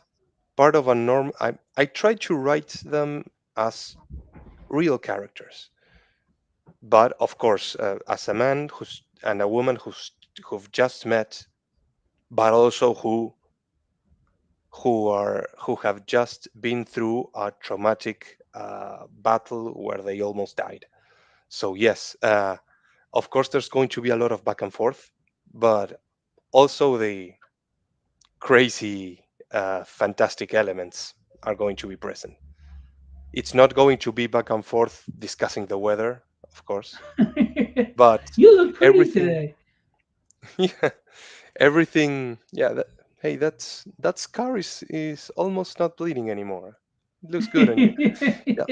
part of a norm. I try to write them as real characters, but of course, as a man who's and a woman who've just met, but also who have just been through a traumatic battle where they almost died. So yes, of course, there's going to be a lot of back and forth, but also the crazy, fantastic elements are going to be present. It's not going to be back and forth discussing the weather, of course, but You look pretty everything, today. yeah, everything, yeah. Hey, that scar is almost not bleeding anymore. It looks good on you. Yeah,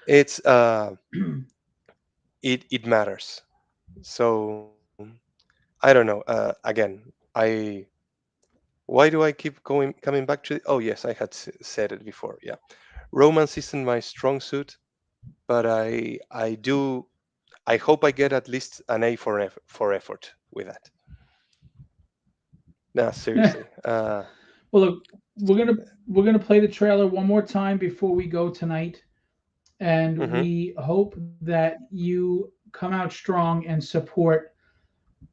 it's it matters. So I don't know. Again, I why do I keep coming back to it? Oh yes, I had said it before. Yeah, romance isn't my strong suit, but I do. I hope I get at least an A for effort with that. No, seriously. Well, look, we're gonna play the trailer one more time before we go tonight, and Hmm. we hope that you come out strong and support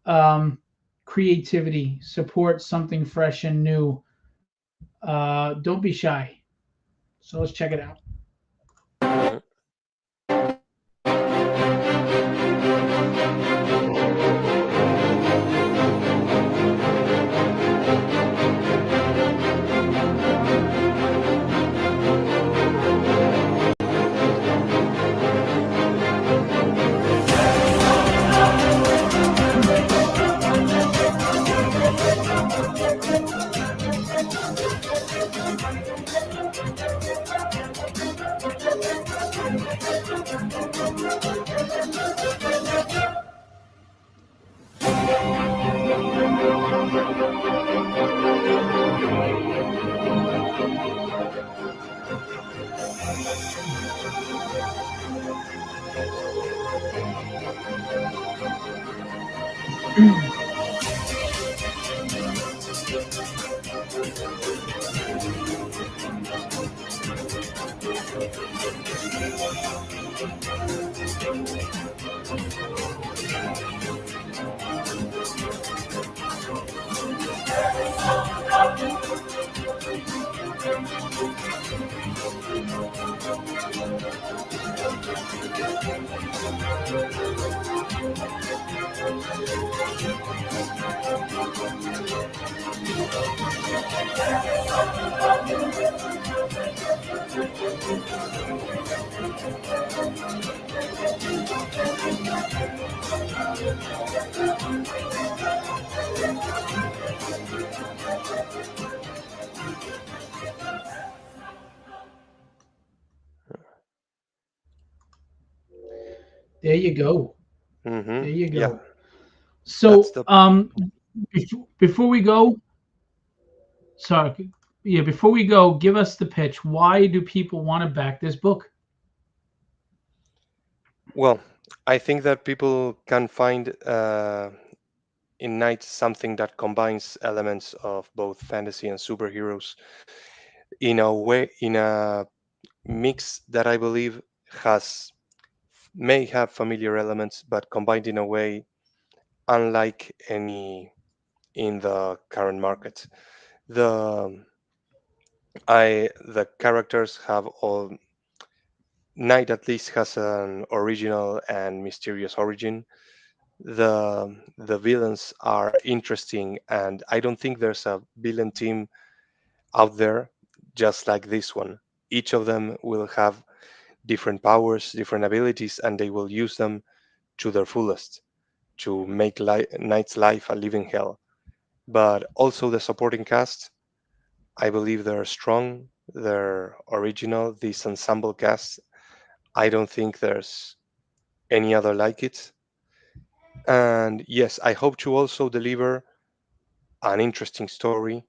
um, creativity, support something fresh and new. Don't be shy. So let's check it out. Hmm. There you go. Hmm. There you Yeah, go. that's So, the. before we go, sorry, yeah, before we go, give us the pitch. Why do people want to back this book? Well, I think that people can find in Night something that combines elements of both fantasy and superheroes in a way, in a mix that I believe has may have familiar elements, but combined in a way unlike any in the current market. The the characters have all Knight at least has an original and mysterious origin. The villains are interesting, and I don't think there's a villain team out there just like this one. Each of them will have different powers, different abilities, and they will use them to their fullest to make Knight's life a living hell. But also the supporting cast, I believe they're strong, they're original. This ensemble cast, I don't think there's any other like it. And yes, I hope to also deliver an interesting story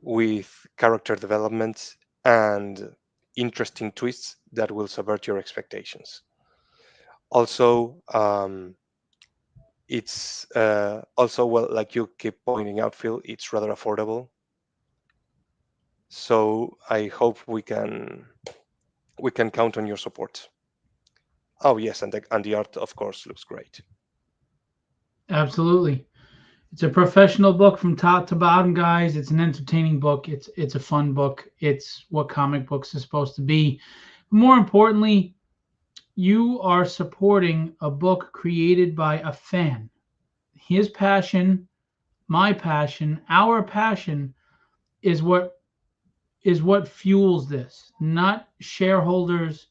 with character development and interesting twists that will subvert your expectations. Also, it's also, well, like you keep pointing out, Phil, it's rather affordable. So I hope we can count on your support. Oh yes, and the art, of course, looks great. Absolutely. It's a professional book from top to bottom, guys. It's an entertaining book. It's a fun book. It's what comic books are supposed to be. More importantly, you are supporting a book created by a fan. His passion, my passion, our passion is what fuels this. Not shareholders,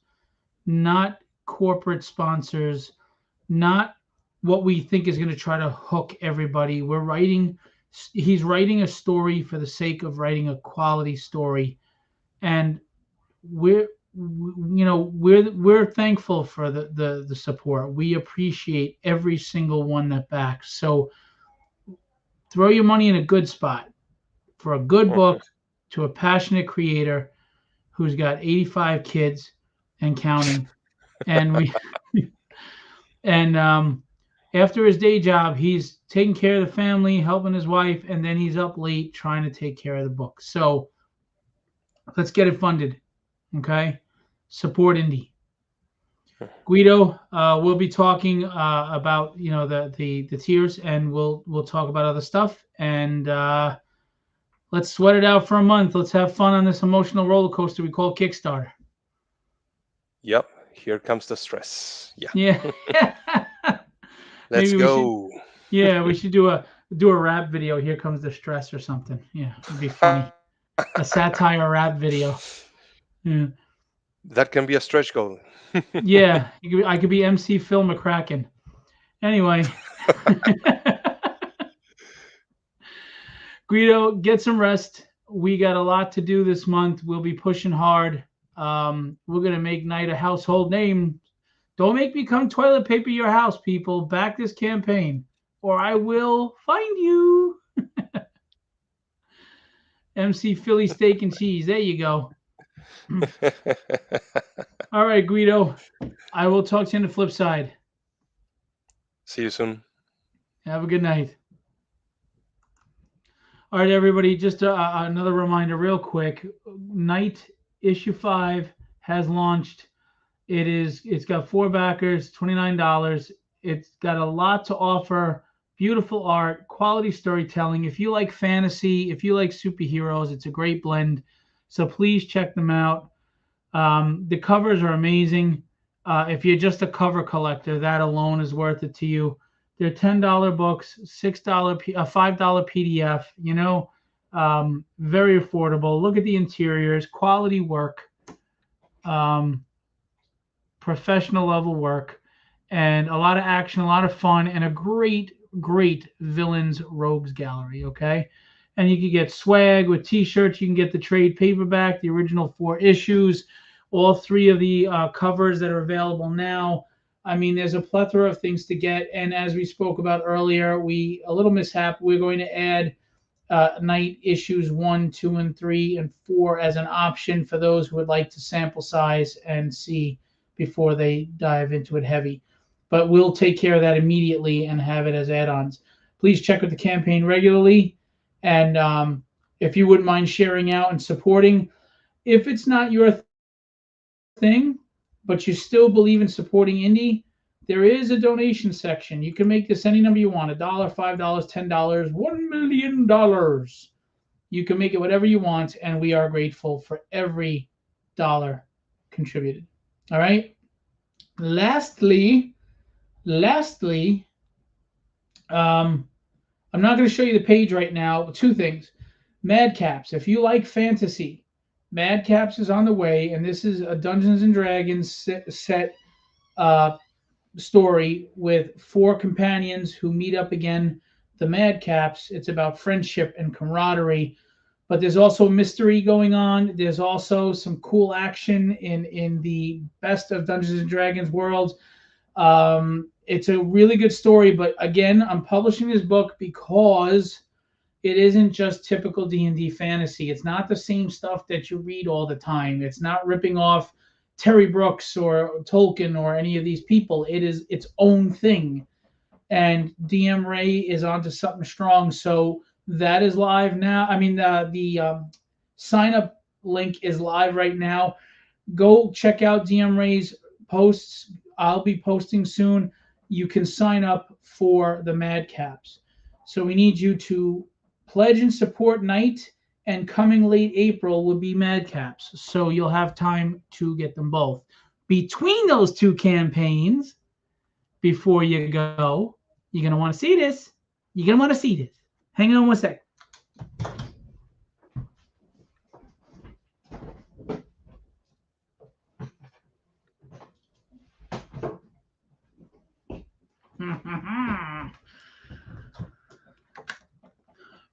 not corporate sponsors, not what we think is going to try to hook everybody. He's writing a story for the sake of writing a quality story, and we're thankful for the support. We appreciate every single one that backs. So throw your money in a good spot for a good book to a passionate creator who's got 85 kids and counting, and we and after his day job, he's taking care of the family, helping his wife, and then he's up late trying to take care of the book. So let's get it funded, okay? Support indie. Guido, we'll be talking about the tiers, and we'll talk about other stuff, and let's sweat it out for a month. Let's have fun on this emotional roller coaster we call Kickstarter. Yep, here comes the stress. Yeah. Yeah. Let's Maybe we should. go. Yeah, we should do a rap video. Here comes the stress or something. Yeah, it'd be funny. A satire rap video. Yeah, That can be a stretch goal. yeah. I could be MC Phil McCracken. Anyway, Guido, get some rest. We got a lot to do this month. We'll be pushing hard. We're gonna make Knight a household name. Don't make me come toilet paper your house, people. Back this campaign, or I will find you. MC Philly Steak and Cheese. There you go. All right, Guido. I will talk to you on the flip side. See you soon. Have a good night. All right, everybody. Just another reminder, real quick. Knight issue 5 has launched. It's got 4 backers, $29. It's got a lot to offer. Beautiful art, quality storytelling. If you like fantasy, if you like superheroes, it's a great blend. So please check them out. The covers are amazing. If you're just a cover collector, that alone is worth it to you. They're $10 books, $5 PDF. Very affordable. Look at the interiors, quality work. Professional level work, and a lot of action, a lot of fun, and a great villains rogues gallery. Okay, and you can get swag with t-shirts. You can get the trade paperback, the original 4 issues, all 3 of the covers that are available now. I mean, there's a plethora of things to get, and as we spoke about earlier, a little mishap, we're going to add Knight issues 1, 2, and 3, and 4 as an option for those who would like to sample size and see before they dive into it heavy. But we'll take care of that immediately and have it as add-ons. Please check with the campaign regularly, and if you wouldn't mind sharing out and supporting. If it's not your thing, but you still believe in supporting indie, there is a donation section. You can make this any number you want: $1, $5, $10, $1 million. You can make it whatever you want, and we are grateful for every dollar contributed. All right. Lastly, I'm not going to show you the page right now. Two things. Madcaps. If you like fantasy, Madcaps is on the way, and this is a Dungeons and Dragons set story with 4 companions who meet up again, the Madcaps. It's about friendship and camaraderie, but there's also mystery going on. There's also some cool action in the best of Dungeons and Dragons world. It's a really good story, but again, I'm publishing this book because it isn't just typical D&D fantasy. It's not the same stuff that you read all the time. It's not ripping off Terry Brooks or Tolkien or any of these people. It is its own thing. And DM Ray is onto something strong. So that is live now. I mean, the sign up link is live right now. Go check out DM Ray's posts. I'll be posting soon. You can sign up for the Madcaps. So we need you to pledge and support Night, and coming late April will be Madcaps. So you'll have time to get them both. Between those 2 campaigns, before you go, you're going to want to see this. You're going to want to see this. Hang on one sec.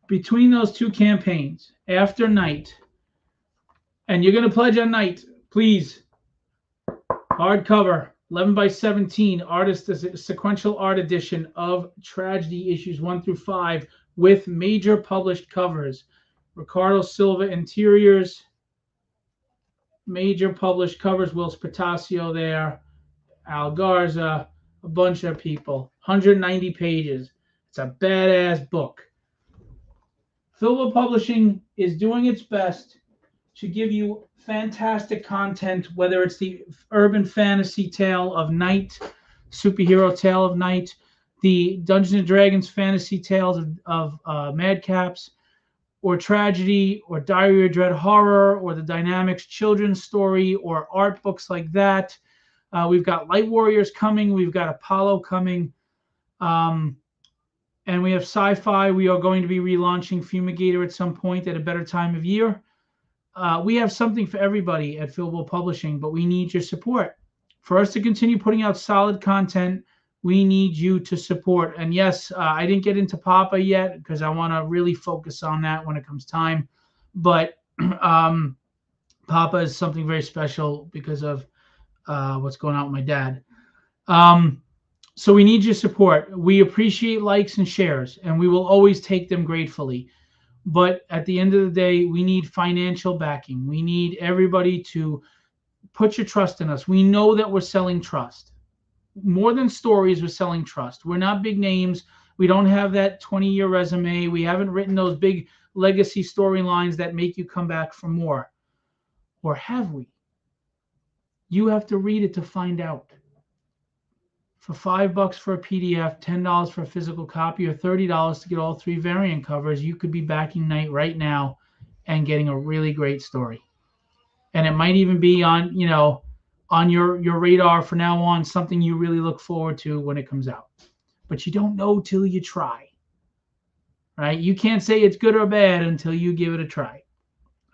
Between those 2 campaigns, after Night, and you're going to pledge on Night, please. Hardcover, 11 by 17, artist sequential art edition of Tragedy issues 1 through 5 with major published covers. Ricardo Silva interiors, major published covers. Will Spatasio there, Al Garza, a bunch of people. 190 pages. It's a badass book. Philbo Publishing is doing its best to give you fantastic content, whether it's the urban fantasy tale of Night, superhero tale of Night, the Dungeons and Dragons fantasy tales of Madcaps, or Tragedy, or Diary of Dread Horror, or the Dynamics children's story, or art books like that. We've got Light Warriors coming. We've got Apollo coming. And we have sci-fi. We are going to be relaunching Fumigator at some point at a better time of year. We have something for everybody at Philbo Publishing, but we need your support. For us to continue putting out solid content, we need you to support. And yes, I didn't get into Papa yet because I want to really focus on that when it comes time. But Papa is something very special because of what's going on with my dad. So we need your support. We appreciate likes and shares, and we will always take them gratefully. But at the end of the day, we need financial backing. We need everybody to put your trust in us. We know that we're selling trust. More than stories, we're selling trust. We're not big names. We don't have that 20-year resume. We haven't written those big legacy storylines that make you come back for more. Or have we? You have to read it to find out. For $5 for a PDF, $10 for a physical copy, or $30 to get all 3 variant covers, you could be backing Night right now and getting a really great story. And it might even be on, on your radar from now on, something you really look forward to when it comes out. But you don't know till you try. Right? You can't say it's good or bad until you give it a try.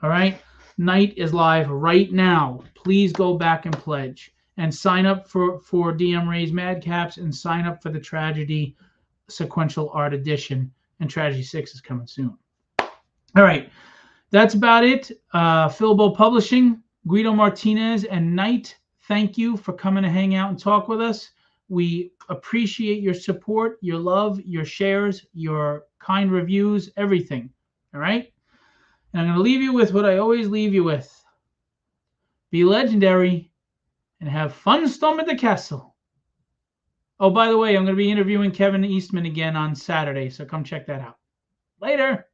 All right? Night is live right now. Please go back and pledge. And sign up for DM Ray's Madcaps, and sign up for the Tragedy Sequential Art Edition. And Tragedy 6 is coming soon. All right. That's about it. Philbo Publishing, Guido Martinez, and Night, thank you for coming to hang out and talk with us. We appreciate your support, your love, your shares, your kind reviews, everything. All right? And I'm going to leave you with what I always leave you with. Be legendary. And have fun storming the castle. Oh, by the way, I'm going to be interviewing Kevin Eastman again on Saturday, so come check that out. Later.